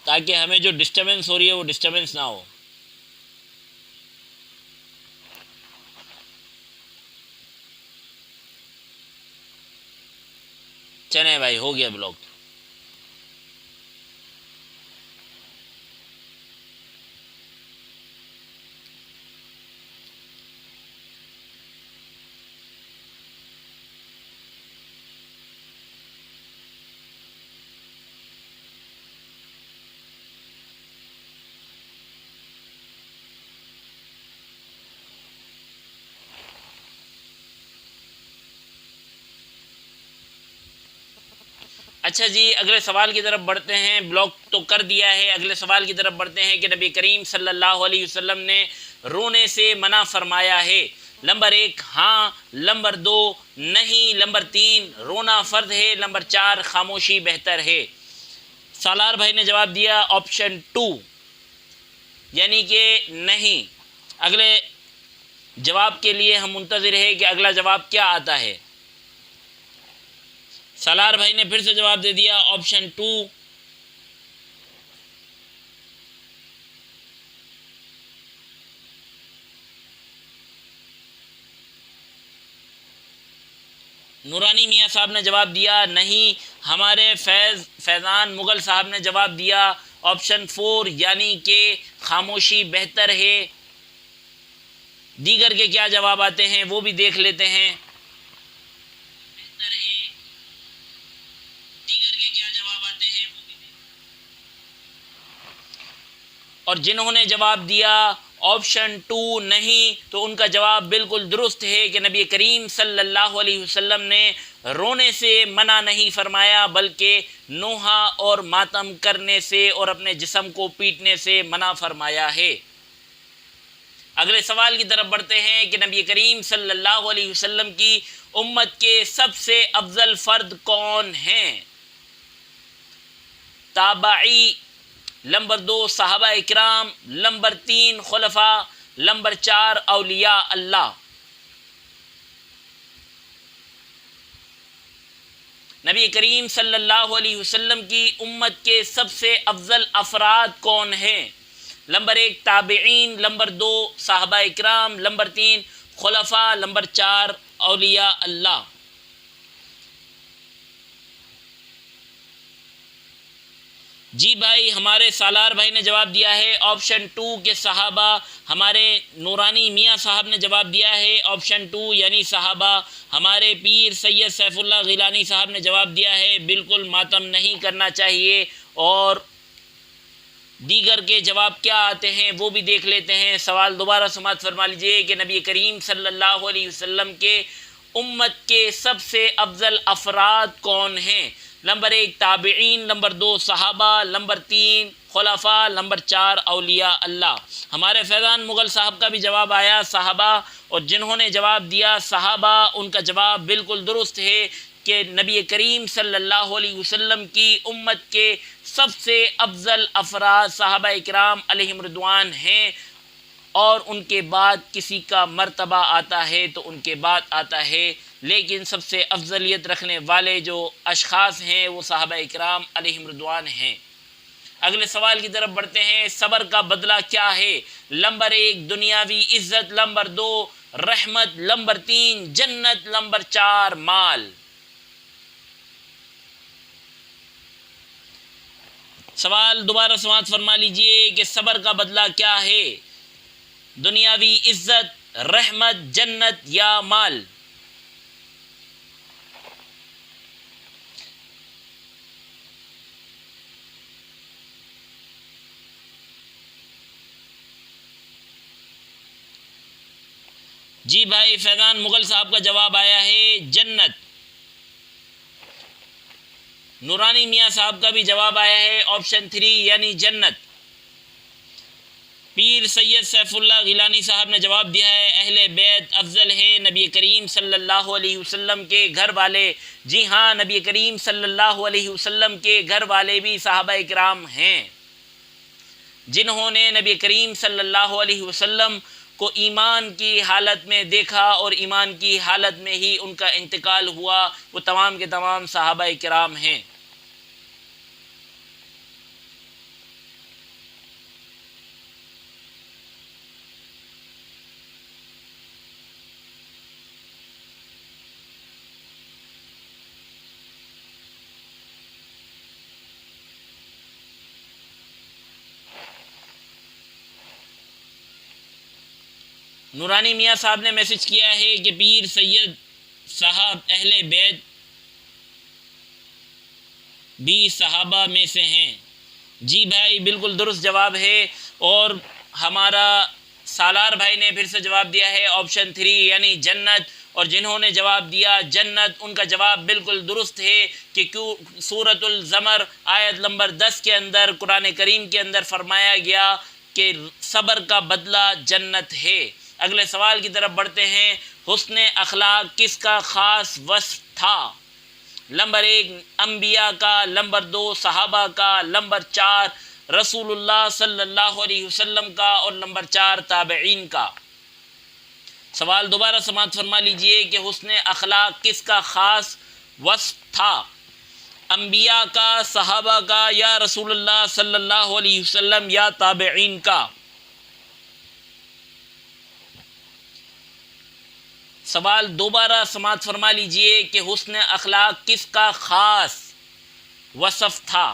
تاکہ ہمیں جو ڈسٹربنس ہو رہی ہے وہ ڈسٹربنس نہ ہو۔ چلیں بھائی، ہو گیا بلاک۔ اچھا جی، اگلے سوال کی طرف بڑھتے ہیں۔ بلاک تو کر دیا ہے، اگلے سوال کی طرف بڑھتے ہیں کہ نبی کریم صلی اللہ علیہ وسلم نے رونے سے منع فرمایا ہے۔ نمبر 1 ہاں، نمبر 2 نہیں، نمبر 3 رونا فرض ہے، نمبر 4 خاموشی بہتر ہے۔ سالار بھائی نے جواب دیا آپشن 2 یعنی کہ نہیں۔ اگلے جواب کے لیے ہم منتظر ہیں کہ اگلا جواب کیا آتا ہے۔ سالار بھائی نے پھر سے جواب دے دیا آپشن 2۔ نورانی میاں صاحب نے جواب دیا نہیں۔ ہمارے فیضان مغل صاحب نے جواب دیا آپشن 4 یعنی کہ خاموشی بہتر ہے۔ دیگر کے کیا جواب آتے ہیں وہ بھی دیکھ لیتے ہیں۔ اور جنہوں نے جواب دیا آپشن 2 نہیں تو ان کا جواب بالکل درست ہے کہ نبی کریم صلی اللہ علیہ وسلم نے رونے سے منع نہیں فرمایا بلکہ نوحہ اور ماتم کرنے سے اور اپنے جسم کو پیٹنے سے منع فرمایا ہے۔ اگلے سوال کی طرف بڑھتے ہیں کہ نبی کریم صلی اللہ علیہ وسلم کی امت کے سب سے افضل فرد کون ہیں؟ تابعی، نمبر 2 صحابہ اکرام، نمبر 3 خلفاء، نمبر 4 اولیاء اللہ۔ نبی کریم صلی اللہ علیہ وسلم کی امت کے سب سے افضل افراد کون ہیں؟ نمبر 1 تابعین، نمبر 2 صحابہ اکرام، نمبر 3 خلفاء، نمبر 4 اولیاء اللہ۔ جی بھائی، ہمارے سالار بھائی نے جواب دیا ہے آپشن 2 کے صحابہ۔ ہمارے نورانی میاں صاحب نے جواب دیا ہے آپشن 2 یعنی صحابہ۔ ہمارے پیر سید سیف اللہ غیلانی صاحب نے جواب دیا ہے بالکل ماتم نہیں کرنا چاہیے۔ اور دیگر کے جواب کیا آتے ہیں وہ بھی دیکھ لیتے ہیں۔ سوال دوبارہ سماعت فرما لیجئے کہ نبی کریم صلی اللہ علیہ وسلم کے امت کے سب سے افضل افراد کون ہیں؟ نمبر 1 تابعین، نمبر 2 صحابہ، نمبر 3 خلفاء، نمبر 4 اولیاء اللہ۔ ہمارے فیضان مغل صاحب کا بھی جواب آیا صحابہ، اور جنہوں نے جواب دیا صحابہ ان کا جواب بالکل درست ہے کہ نبی کریم صلی اللہ علیہ وسلم کی امت کے سب سے افضل افراد صحابہ اکرام علیہم رضوان ہیں، اور ان کے بعد کسی کا مرتبہ آتا ہے تو ان کے بعد آتا ہے، لیکن سب سے افضلیت رکھنے والے جو اشخاص ہیں وہ صحابہ اکرام علیہم رضوان ہیں۔ اگلے سوال کی طرف بڑھتے ہیں، صبر کا بدلہ کیا ہے؟ نمبر 1 دنیاوی عزت، نمبر 2 رحمت، نمبر 3 جنت، نمبر 4 مال۔ سوال دوبارہ سماعت فرما لیجئے کہ صبر کا بدلہ کیا ہے؟ دنیاوی عزت، رحمت، جنت یا مال؟ جی بھائی فیضان مغل صاحب کا جواب آیا ہے جنت۔ نورانی میاں صاحب کا بھی جواب آیا ہے آپشن 3 یعنی جنت۔ پیر سید سیف اللہ غیلانی صاحب نے جواب دیا ہے اہل بیت افضل ہے نبی کریم صلی اللہ علیہ وسلم کے گھر والے۔ جی ہاں، نبی کریم صلی اللہ علیہ وسلم کے گھر والے بھی صحابہ اکرام ہیں، جنہوں نے نبی کریم صلی اللہ علیہ وسلم کو ایمان کی حالت میں دیکھا اور ایمان کی حالت میں ہی ان کا انتقال ہوا، وہ تمام کے تمام صحابہ اکرام ہیں۔ نورانی میاں صاحب نے میسج کیا ہے کہ پیر سید صاحب اہل بیت بھی صحابہ میں سے ہیں۔ جی بھائی بالکل درست جواب ہے، اور ہمارا سالار بھائی نے پھر سے جواب دیا ہے آپشن 3 یعنی جنت، اور جنہوں نے جواب دیا جنت ان کا جواب بالکل درست ہے کہ سورۃ الزمر آیت نمبر 10 کے اندر قرآن کریم کے اندر فرمایا گیا کہ صبر کا بدلہ جنت ہے۔ اگلے سوال کی طرف بڑھتے ہیں، حسن اخلاق کس کا خاص وصف تھا؟ نمبر 1 انبیاء کا، نمبر 2 صحابہ کا، نمبر 4 رسول اللہ صلی اللہ علیہ وسلم کا، اور نمبر 4 تابعین کا۔ سوال دوبارہ سماعت فرما لیجئے کہ حسن اخلاق کس کا خاص وصف تھا؟ انبیاء کا، صحابہ کا، یا رسول اللہ صلی اللہ علیہ وسلم، یا تابعین کا؟ سوال دوبارہ سماعت فرما لیجئے کہ حسن اخلاق کس کا خاص وصف تھا؟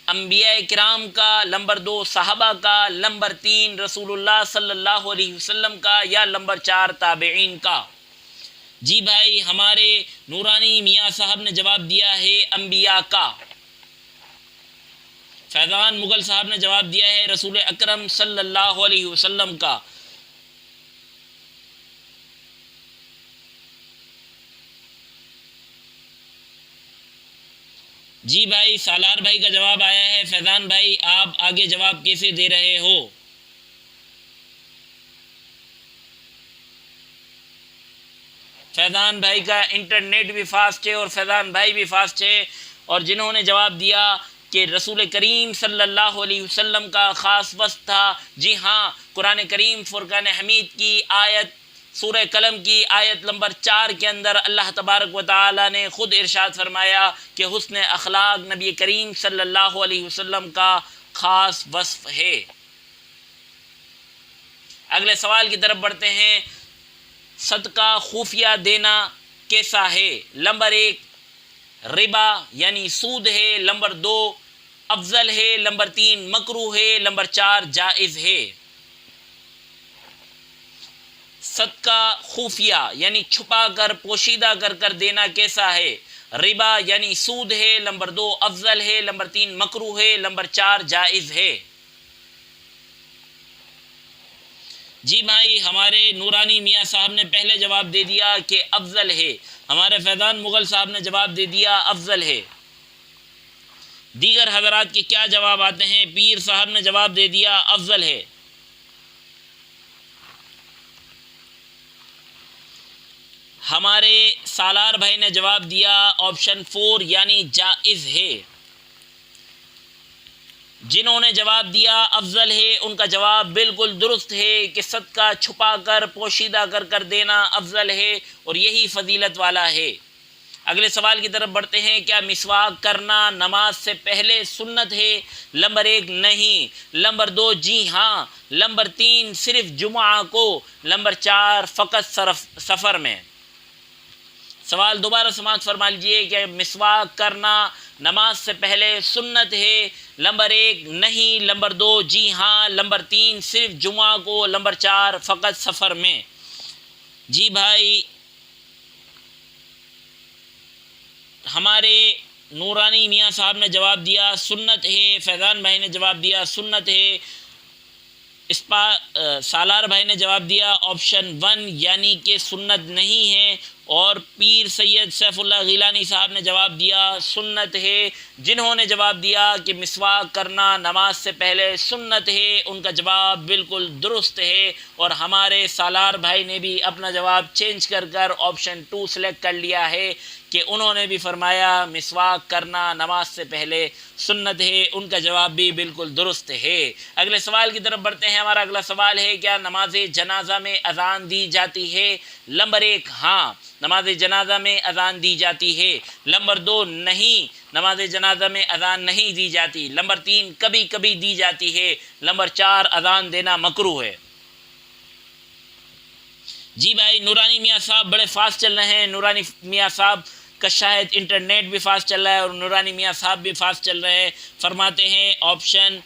انبیاء کرام کا، نمبر 2 صحابہ کا، نمبر 3 رسول اللہ صلی اللہ علیہ وسلم کا، یا نمبر 4 تابعین کا؟ جی بھائی ہمارے نورانی میاں صاحب نے جواب دیا ہے انبیاء کا۔ فیضان مغل صاحب نے جواب دیا ہے رسول اکرم صلی اللہ علیہ وسلم کا۔ جی بھائی سالار بھائی کا جواب آیا ہے۔ فیضان بھائی آپ آگے جواب کیسے دے رہے ہو؟ فیضان بھائی کا انٹرنیٹ بھی فاسٹ ہے اور فیضان بھائی بھی فاسٹ ہے، اور جنہوں نے جواب دیا کہ رسول کریم صلی اللہ علیہ وسلم کا خاص وصف تھا، جی ہاں، قرآن کریم فرقان حمید کی آیت سورہ قلم کی آیت نمبر 4 کے اندر اللہ تبارک و تعالی نے خود ارشاد فرمایا کہ حسن اخلاق نبی کریم صلی اللہ علیہ وسلم کا خاص وصف ہے۔ اگلے سوال کی طرف بڑھتے ہیں، صدقہ خفیہ دینا کیسا ہے؟ نمبر 1 ربا یعنی سود ہے، نمبر 2 افضل ہے، نمبر 3 مکروہ ہے، نمبر 4 جائز ہے۔ صدقہ خفیہ یعنی چھپا کر پوشیدہ کر کر دینا کیسا ہے؟ ربا یعنی سود ہے، نمبر 2 افضل ہے، نمبر 3 مکروہ ہے، نمبر 4 جائز ہے۔ جی بھائی ہمارے نورانی میاں صاحب نے پہلے جواب دے دیا کہ افضل ہے، ہمارے فیضان مغل صاحب نے جواب دے دیا افضل ہے۔ دیگر حضرات کے کیا جواب آتے ہیں؟ پیر صاحب نے جواب دے دیا افضل ہے۔ ہمارے سالار بھائی نے جواب دیا آپشن 4 یعنی جائز ہے۔ جنہوں نے جواب دیا افضل ہے، ان کا جواب بالکل درست ہے کہ صدقہ چھپا کر پوشیدہ کر دینا افضل ہے اور یہی فضیلت والا ہے۔ اگلے سوال کی طرف بڑھتے ہیں، کیا مسواک کرنا نماز سے پہلے سنت ہے؟ نمبر 1 نہیں، نمبر 2 جی ہاں، نمبر 3 صرف جمعہ کو، نمبر 4 فقط سفر میں۔ سوال دوبارہ سماعت فرما لیجیے کہ مسواک کرنا نماز سے پہلے سنت ہے؟ نمبر 1 نہیں، نمبر 2 جی ہاں، نمبر 3 صرف جمعہ کو، نمبر 4 فقط سفر میں۔ جی بھائی، ہمارے نورانی میاں صاحب نے جواب دیا سنت ہے، فیضان بھائی نے جواب دیا سنت ہے، سالار بھائی نے جواب دیا آپشن 1 یعنی کہ سنت نہیں ہے، اور پیر سید سیف اللہ غیلانی صاحب نے جواب دیا سنت ہے۔ جنہوں نے جواب دیا کہ مسواک کرنا نماز سے پہلے سنت ہے، ان کا جواب بالکل درست ہے، اور ہمارے سالار بھائی نے بھی اپنا جواب چینج کر آپشن 2 سلیکٹ کر لیا ہے کہ انہوں نے بھی فرمایا مسواک کرنا نماز سے پہلے سنت ہے، ان کا جواب بھی بالکل درست ہے۔ اگلے سوال کی طرف بڑھتے ہیں۔ ہمارا اگلا سوال ہے، کیا نماز جنازہ میں اذان دی جاتی ہے؟ نمبر 1 ہاں، نماز جنازہ میں اذان دی جاتی ہے۔ نمبر 2 نہیں، نماز جنازہ میں اذان نہیں دی جاتی۔ نمبر 3 کبھی کبھی دی جاتی ہے۔ نمبر 4 اذان دینا مکروہ ہے۔ جی بھائی، نورانی میاں صاحب بڑے فاسٹ چل رہے ہیں، نورانی میاں صاحب کا شاید انٹرنیٹ بھی فاسٹ چل رہا ہے اور نورانی میاں صاحب بھی فاسٹ چل رہے ہیں۔ فرماتے ہیں آپشن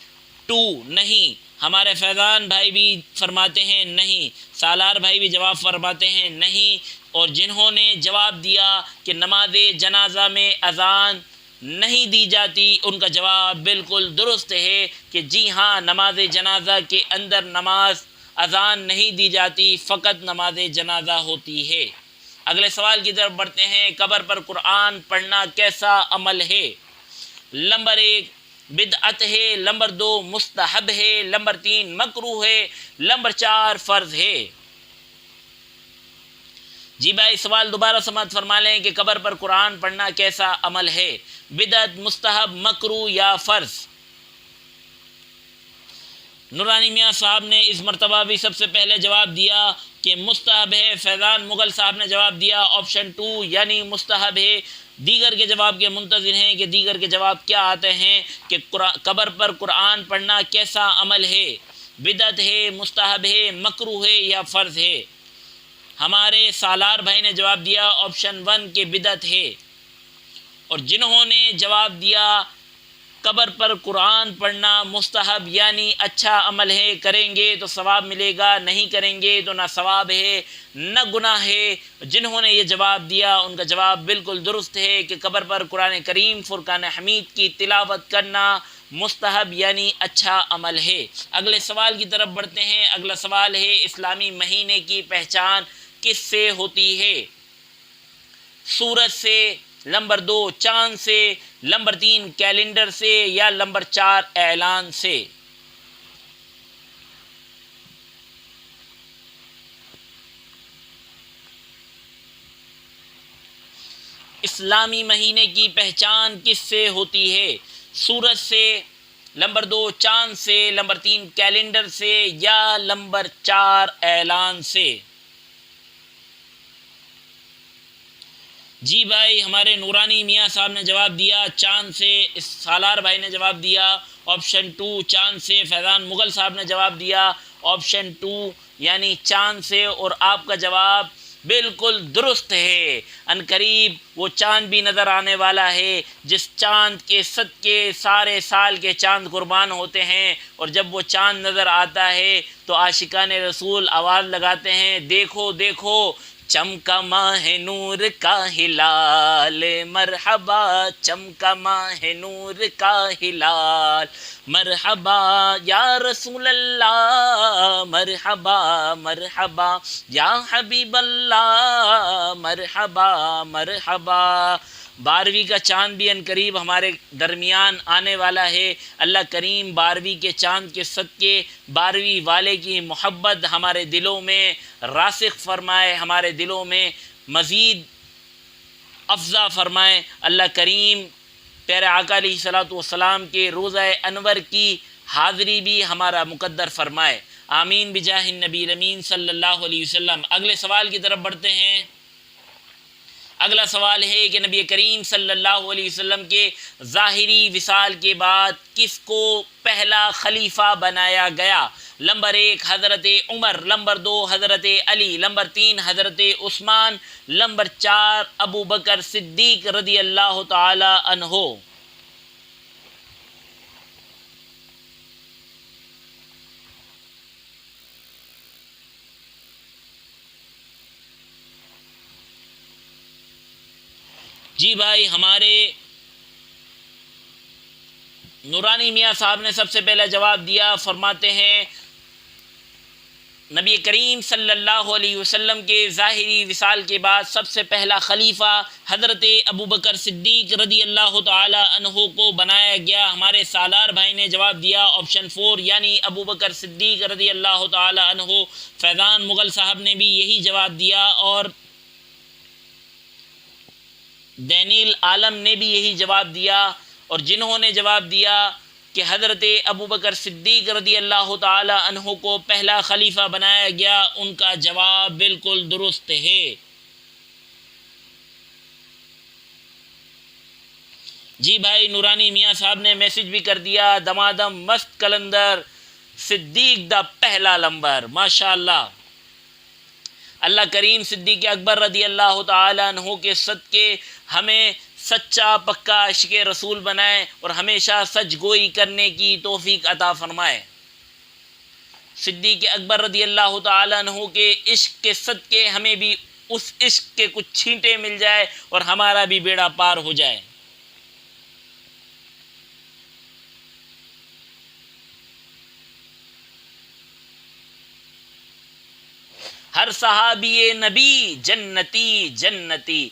2 نہیں، ہمارے فیضان بھائی بھی فرماتے ہیں نہیں، سالار بھائی بھی جواب فرماتے ہیں نہیں، اور جنہوں نے جواب دیا کہ نماز جنازہ میں اذان نہیں دی جاتی، ان کا جواب بالکل درست ہے کہ جی ہاں، نماز جنازہ کے اندر اذان نہیں دی جاتی، فقط نماز جنازہ ہوتی ہے۔ اگلے سوال کی طرف بڑھتے ہیں، قبر پر قرآن پڑھنا کیسا عمل ہے؟ نمبر 1 بدعت ہے، نمبر 2 مستحب ہے، نمبر 3 مکروہ ہے، نمبر 4 فرض ہے۔ جی بھائی، سوال دوبارہ سماعت فرما لیں کہ قبر پر قرآن پڑھنا کیسا عمل ہے؟ بدعت، مستحب، مکروہ یا فرض؟ نورانی میاں صاحب نے اس مرتبہ بھی سب سے پہلے جواب دیا کہ مستحب ہے۔ فیضان مغل صاحب نے جواب دیا آپشن 2 یعنی مستحب ہے۔ دیگر کے جواب کے منتظر ہیں کہ دیگر کے جواب کیا آتے ہیں کہ قبر پر قرآن پڑھنا کیسا عمل ہے؟ بدعت ہے، مستحب ہے، مکروہ ہے یا فرض ہے؟ ہمارے سالار بھائی نے جواب دیا آپشن 1 کہ بدعت ہے، اور جنہوں نے جواب دیا قبر پر قرآن پڑھنا مستحب یعنی اچھا عمل ہے، کریں گے تو ثواب ملے گا، نہیں کریں گے تو نہ ثواب ہے نہ گناہ ہے، جنہوں نے یہ جواب دیا ان کا جواب بالکل درست ہے کہ قبر پر قرآن کریم فرقان حمید کی تلاوت کرنا مستحب یعنی اچھا عمل ہے۔ اگلے سوال کی طرف بڑھتے ہیں۔ اگلا سوال ہے، اسلامی مہینے کی پہچان کس سے ہوتی ہے؟ سورج سے، نمبر 2 چاند سے، نمبر 3 کیلنڈر سے یا نمبر 4 اعلان سے؟ اسلامی مہینے کی پہچان کس سے ہوتی ہے؟ سورج سے، نمبر 2 چاند سے، نمبر 3 کیلنڈر سے یا نمبر 4 اعلان سے؟ جی بھائی، ہمارے نورانی میاں صاحب نے جواب دیا چاند سے، سالار بھائی نے جواب دیا آپشن 2 چاند سے، فیضان مغل صاحب نے جواب دیا آپشن 2 یعنی چاند سے، اور آپ کا جواب بالکل درست ہے۔ ان قریب وہ چاند بھی نظر آنے والا ہے جس چاند کے صدقے سارے سال کے چاند قربان ہوتے ہیں، اور جب وہ چاند نظر آتا ہے تو عاشقان رسول آواز لگاتے ہیں، دیکھو دیکھو چمکا ماہ نور کا ہلال، مرحبا چمکا ماہ نور کا ہلال، مرحبا یا رسول اللہ، مرحبا مرحبا یا حبیب اللہ، مرحبا مرحبا۔ 12ویں کا چاند بھی عنقریب ہمارے درمیان آنے والا ہے۔ اللہ کریم 12ویں کے چاند کے صدقے 12ویں والے کی محبت ہمارے دلوں میں راسخ فرمائے، ہمارے دلوں میں مزید افضا فرمائیں، اللہ کریم پیارے آقا علیہ الصلوۃ والسلام کے روضہ انور کی حاضری بھی ہمارا مقدر فرمائے، آمین بجاہ النبی الامین صلی اللہ علیہ وسلم۔ اگلے سوال کی طرف بڑھتے ہیں۔ اگلا سوال ہے کہ نبی کریم صلی اللہ علیہ وسلم کے ظاہری وصال کے بعد کس کو پہلا خلیفہ بنایا گیا؟ نمبر 1 حضرت عمر، نمبر 2 حضرت علی، نمبر 3 حضرت عثمان، نمبر 4 ابو بکر صدیق رضی اللہ تعالی عنہ۔ جی بھائی، ہمارے نورانی میاں صاحب نے سب سے پہلا جواب دیا، فرماتے ہیں نبی کریم صلی اللہ علیہ وسلم کے ظاہری وصال کے بعد سب سے پہلا خلیفہ حضرت ابو بکر صدیق رضی اللہ تعالی عنہ کو بنایا گیا۔ ہمارے سالار بھائی نے جواب دیا آپشن 4 یعنی ابو بکر صدیق رضی اللہ تعالی عنہ۔ فیضان مغل صاحب نے بھی یہی جواب دیا اور دینیل عالم نے بھی یہی جواب دیا، اور جنہوں نے جواب دیا کہ حضرت ابو بکر صدیق رضی اللہ تعالی عنہ کو پہلا خلیفہ بنایا گیا، ان کا جواب بالکل درست ہے۔ جی بھائی، نورانی میاں صاحب نے میسج بھی کر دیا، دمادم مست کلندر صدیق دا پہلا لمبر، ماشاءاللہ۔ اللہ کریم صدیق اکبر رضی اللہ تعالی عنہ کے صدقے ہمیں سچا پکا عشق رسول بنائے اور ہمیشہ سچ گوئی کرنے کی توفیق عطا فرمائے۔ صدیق اکبر رضی اللہ تعالی عنہ کے عشق کے صدقے ہمیں بھی اس عشق کے کچھ چھینٹے مل جائے اور ہمارا بھی بیڑا پار ہو جائے۔ ہر صحابی نبی جنتی جنتی،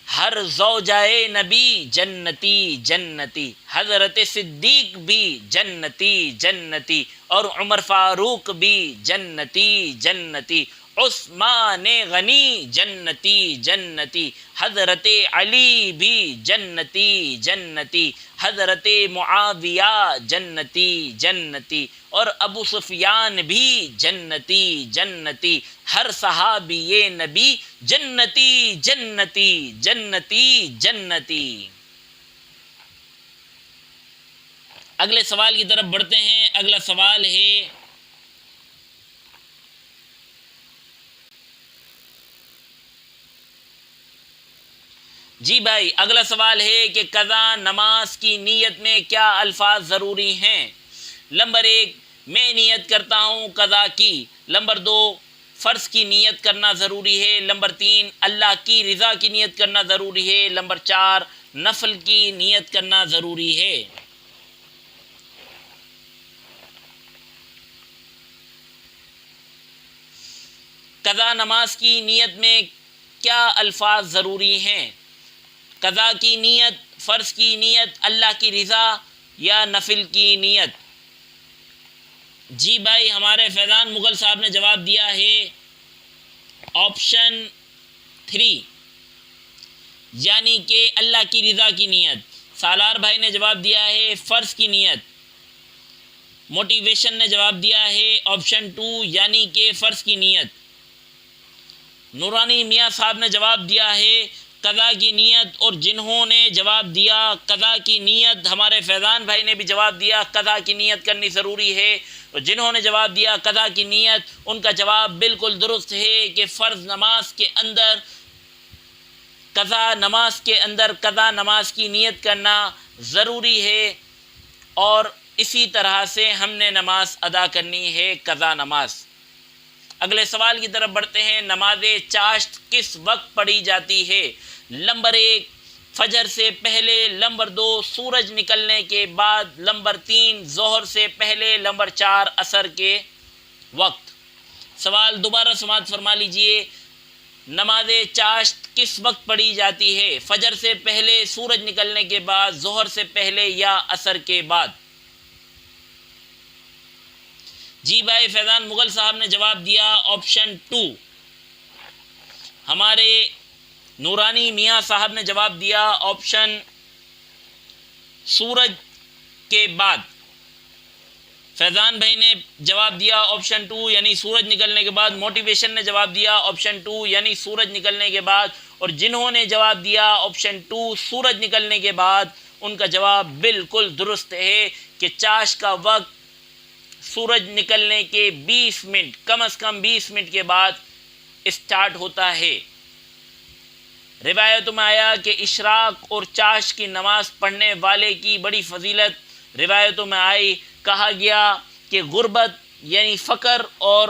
ہر زوجائے نبی جنتی جنتی، حضرت صدیق بھی جنتی جنتی، اور عمر فاروق بھی جنتی جنتی، عثمان غنی جنتی جنتی، حضرت علی بھی جنتی جنتی، حضرت معاویہ جنتی جنتی، اور ابو سفیان بھی جنتی جنتی، ہر صحابی نبی جنتی جنتی جنتی جنتی۔ اگلے سوال کی طرف بڑھتے ہیں۔ اگلا سوال ہے جی بھائی، اگلا سوال ہے کہ قضا نماز کی نیت میں کیا الفاظ ضروری ہیں؟ نمبر 1 میں نیت کرتا ہوں قضا کی، نمبر 2 فرض کی نیت کرنا ضروری ہے، نمبر 3 اللہ کی رضا کی نیت کرنا ضروری ہے، نمبر 4 نفل کی نیت کرنا ضروری ہے۔ قضا نماز کی نیت میں کیا الفاظ ضروری ہیں؟ قضا کی نیت، فرض کی نیت، اللہ کی رضا یا نفل کی نیت؟ جی بھائی، ہمارے فیضان مغل صاحب نے جواب دیا ہے آپشن 3 یعنی کہ اللہ کی رضا کی نیت۔ سالار بھائی نے جواب دیا ہے فرض کی نیت۔ موٹیویشن نے جواب دیا ہے آپشن 2 یعنی کہ فرض کی نیت۔ نورانی میاں صاحب نے جواب دیا ہے قضا کی نیت، اور جنہوں نے جواب دیا قضا کی نیت، ہمارے فیضان بھائی نے بھی جواب دیا قضا کی نیت کرنی ضروری ہے، اور جنہوں نے جواب دیا قضا کی نیت، ان کا جواب بالکل درست ہے کہ فرض نماز کے اندر قضا نماز کی نیت کرنا ضروری ہے، اور اسی طرح سے ہم نے نماز ادا کرنی ہے قضا نماز۔ اگلے سوال کی طرف بڑھتے ہیں۔ نماز چاشت کس وقت پڑھی جاتی ہے؟ نمبر 1 فجر سے پہلے، نمبر 2 سورج نکلنے کے بعد، نمبر 3 ظہر سے پہلے، نمبر 4 عصر کے وقت۔ سوال دوبارہ سماعت فرما لیجئے۔ نماز چاشت کس وقت پڑھی جاتی ہے؟ فجر سے پہلے، سورج نکلنے کے بعد، ظہر سے پہلے یا عصر کے بعد؟ جی بھائی فیضان مغل صاحب نے جواب دیا آپشن 2۔ ہمارے نورانی میاں صاحب نے جواب دیا آپشن سورج کے بعد۔ فیضان بھائی نے جواب دیا آپشن 2 یعنی سورج نکلنے کے بعد۔ موٹیویشن نے جواب دیا آپشن 2 یعنی سورج نکلنے کے بعد۔ اور جنہوں نے جواب دیا آپشن 2 سورج نکلنے کے بعد، ان کا جواب بالکل درست ہے کہ چاش کا وقت سورج نکلنے کے 20 منٹ، کم از کم 20 منٹ کے بعد اسٹارٹ ہوتا ہے۔ روایتوں میں آیا کہ اشراق اور چاش کی نماز پڑھنے والے کی بڑی فضیلت روایتوں میں آئی۔ کہا گیا کہ غربت یعنی فقر اور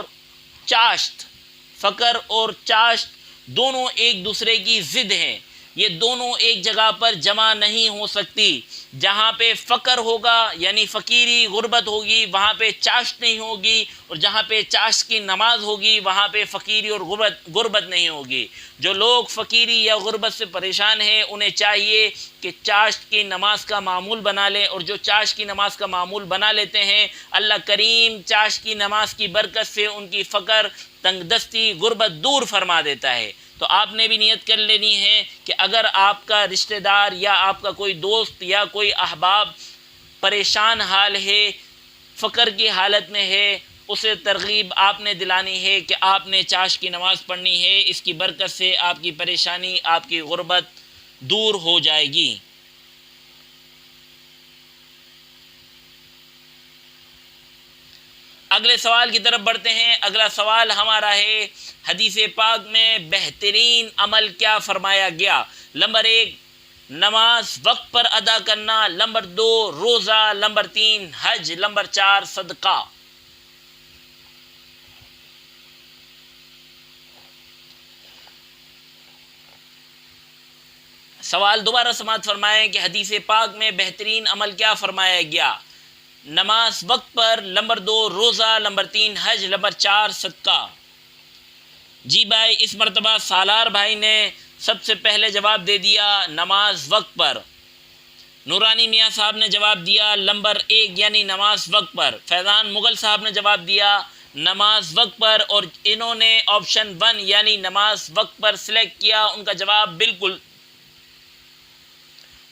چاشت دونوں ایک دوسرے کی ضد ہیں، یہ دونوں ایک جگہ پر جمع نہیں ہو سکتی۔ جہاں پہ فقر ہوگا یعنی فقیری غربت ہوگی، وہاں پہ چاشت نہیں ہوگی، اور جہاں پہ چاشت کی نماز ہوگی وہاں پہ فقیری اور غربت نہیں ہوگی۔ جو لوگ فقیری یا غربت سے پریشان ہیں انہیں چاہیے کہ چاشت کی نماز کا معمول بنا لیں، اور جو چاشت کی نماز کا معمول بنا لیتے ہیں اللہ کریم چاشت کی نماز کی برکت سے ان کی فقر، تنگ دستی، غربت دور فرما دیتا ہے۔ تو آپ نے بھی نیت کر لینی ہے کہ اگر آپ کا رشتہ دار یا آپ کا کوئی دوست یا کوئی احباب پریشان حال ہے، فقر کی حالت میں ہے، اسے ترغیب آپ نے دلانی ہے کہ آپ نے چاش کی نماز پڑھنی ہے، اس کی برکت سے آپ کی پریشانی، آپ کی غربت دور ہو جائے گی۔ اگلے سوال کی طرف بڑھتے ہیں۔ اگلا سوال ہمارا ہے حدیث پاک میں بہترین عمل کیا فرمایا گیا؟ نمبر 1 نماز وقت پر ادا کرنا، نمبر 2 روزہ، نمبر 3 حج، نمبر 4 صدقہ۔ سوال دوبارہ سماعت فرمائیں کہ حدیث پاک میں بہترین عمل کیا فرمایا گیا؟ نماز وقت پر، نمبر 2 روزہ، نمبر 3 حج، نمبر 4 صدقہ۔ جی بھائی اس مرتبہ سالار بھائی نے سب سے پہلے جواب دے دیا نماز وقت پر۔ نورانی میاں صاحب نے جواب دیا نمبر 1 یعنی نماز وقت پر۔ فیضان مغل صاحب نے جواب دیا نماز وقت پر، اور انہوں نے آپشن 1 یعنی نماز وقت پر سلیکٹ کیا۔ ان کا جواب بالکل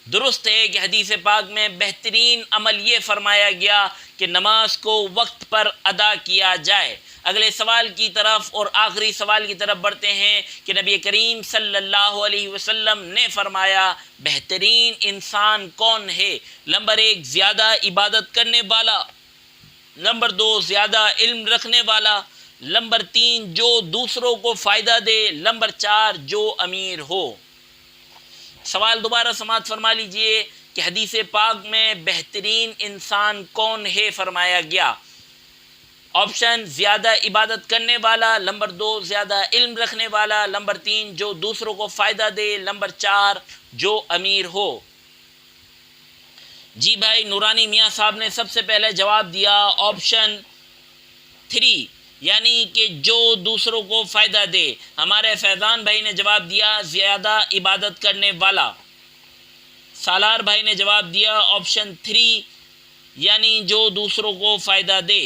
درست ہے کہ حدیث پاک میں بہترین عمل یہ فرمایا گیا کہ نماز کو وقت پر ادا کیا جائے۔ اگلے سوال کی طرف اور آخری سوال کی طرف بڑھتے ہیں کہ نبی کریم صلی اللہ علیہ وسلم نے فرمایا بہترین انسان کون ہے؟ نمبر 1 زیادہ عبادت کرنے والا، نمبر 2 زیادہ علم رکھنے والا، نمبر 3 جو دوسروں کو فائدہ دے، نمبر 4 جو امیر ہو۔ سوال دوبارہ سماعت فرما لیجئے کہ حدیث پاک میں بہترین انسان کون ہے فرمایا گیا؟ آپشن زیادہ عبادت کرنے والا، نمبر 2 زیادہ علم رکھنے والا، نمبر 3 جو دوسروں کو فائدہ دے، نمبر 4 جو امیر ہو۔ جی بھائی نورانی میاں صاحب نے سب سے پہلے جواب دیا آپشن 3 یعنی کہ جو دوسروں کو فائدہ دے۔ ہمارے فیضان بھائی نے جواب دیا زیادہ عبادت کرنے والا۔ سالار بھائی نے جواب دیا آپشن 3 یعنی جو دوسروں کو فائدہ دے۔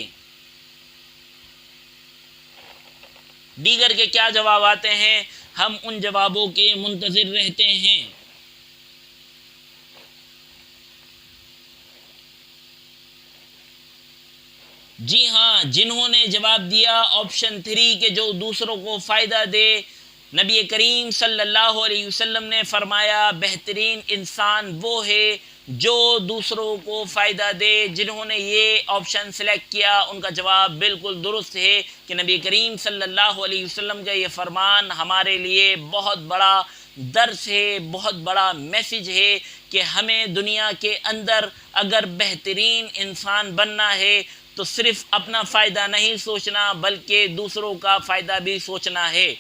دیگر کے کیا جواب آتے ہیں؟ ہم ان جوابوں کے منتظر رہتے ہیں۔ جی ہاں، جنہوں نے جواب دیا آپشن 3 کہ جو دوسروں کو فائدہ دے، نبی کریم صلی اللہ علیہ وسلم نے فرمایا بہترین انسان وہ ہے جو دوسروں کو فائدہ دے۔ جنہوں نے یہ آپشن سلیکٹ کیا ان کا جواب بالکل درست ہے کہ نبی کریم صلی اللہ علیہ وسلم کا یہ فرمان ہمارے لیے بہت بڑا درس ہے، بہت بڑا میسج ہے کہ ہمیں دنیا کے اندر اگر بہترین انسان بننا ہے تو صرف اپنا فائدہ نہیں سوچنا بلکہ دوسروں کا فائدہ بھی سوچنا ہے،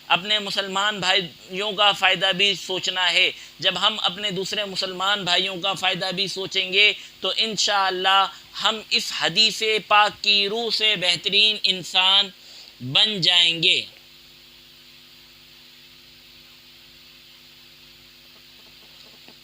اپنے مسلمان بھائیوں کا فائدہ بھی سوچنا ہے۔ جب ہم اپنے دوسرے مسلمان بھائیوں کا فائدہ بھی سوچیں گے تو انشاءاللہ ہم اس حدیث پاک کی روح سے بہترین انسان بن جائیں گے۔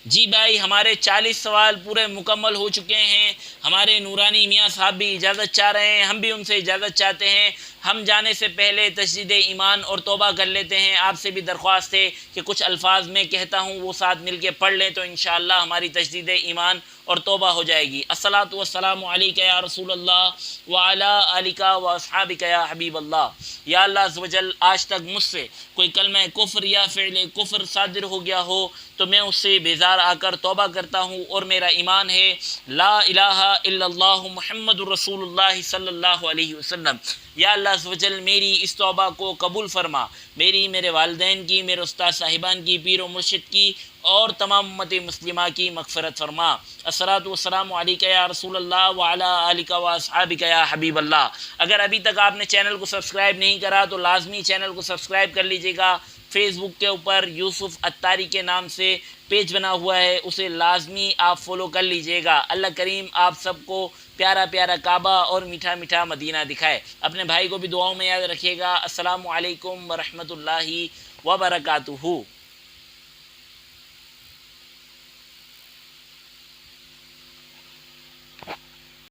جی بھائی، ہمارے 40 سوال پورے مکمل ہو چکے ہیں۔ ہمارے نورانی میاں صاحب بھی اجازت چاہ رہے ہیں، ہم بھی ان سے اجازت چاہتے ہیں۔ ہم جانے سے پہلے تجدید ایمان اور توبہ کر لیتے ہیں۔ آپ سے بھی درخواست ہے کہ کچھ الفاظ میں کہتا ہوں وہ ساتھ مل کے پڑھ لیں تو انشاءاللہ ہماری تجدید ایمان اور توبہ ہو جائے گی۔ الصلاۃ والسلام علیک یا رسول اللہ وعلی آلک و اصحابک یا حبیب اللہ۔ یا اللہ عز و جل، آج تک مجھ سے کوئی کلمہ کفر یا فعل کفر صادر ہو گیا ہو تو میں اس سے بیزار آ کر توبہ کرتا ہوں، اور میرا ایمان ہے لا الہ الا اللہ محمد رسول اللہ صلی اللہ علیہ وسلم۔ یا اللہ عز و جل، میری اس توبہ کو قبول فرما، میری، میرے والدین کی، میرے استاد صاحبان کی، پیر و مرشد کی اور تمام امت مسلمہ کی مغفرت فرما۔ الصلاۃ والسلام علیک یا رسول اللہ وعلی آلک و اصحابک یا حبیب اللہ۔ اگر ابھی تک آپ نے چینل کو سبسکرائب نہیں کرا تو لازمی چینل کو سبسکرائب کر لیجیے گا۔ فیس بک کے اوپر یوسف اتاری کے نام سے پیج بنا ہوا ہے، اسے لازمی آپ فالو کر لیجئے گا۔ اللہ کریم آپ سب کو پیارا پیارا کعبہ اور میٹھا میٹھا مدینہ دکھائے۔ اپنے بھائی کو بھی دعاؤں میں یاد رکھیے گا۔ السلام علیکم ورحمۃ اللہ وبرکاتہ۔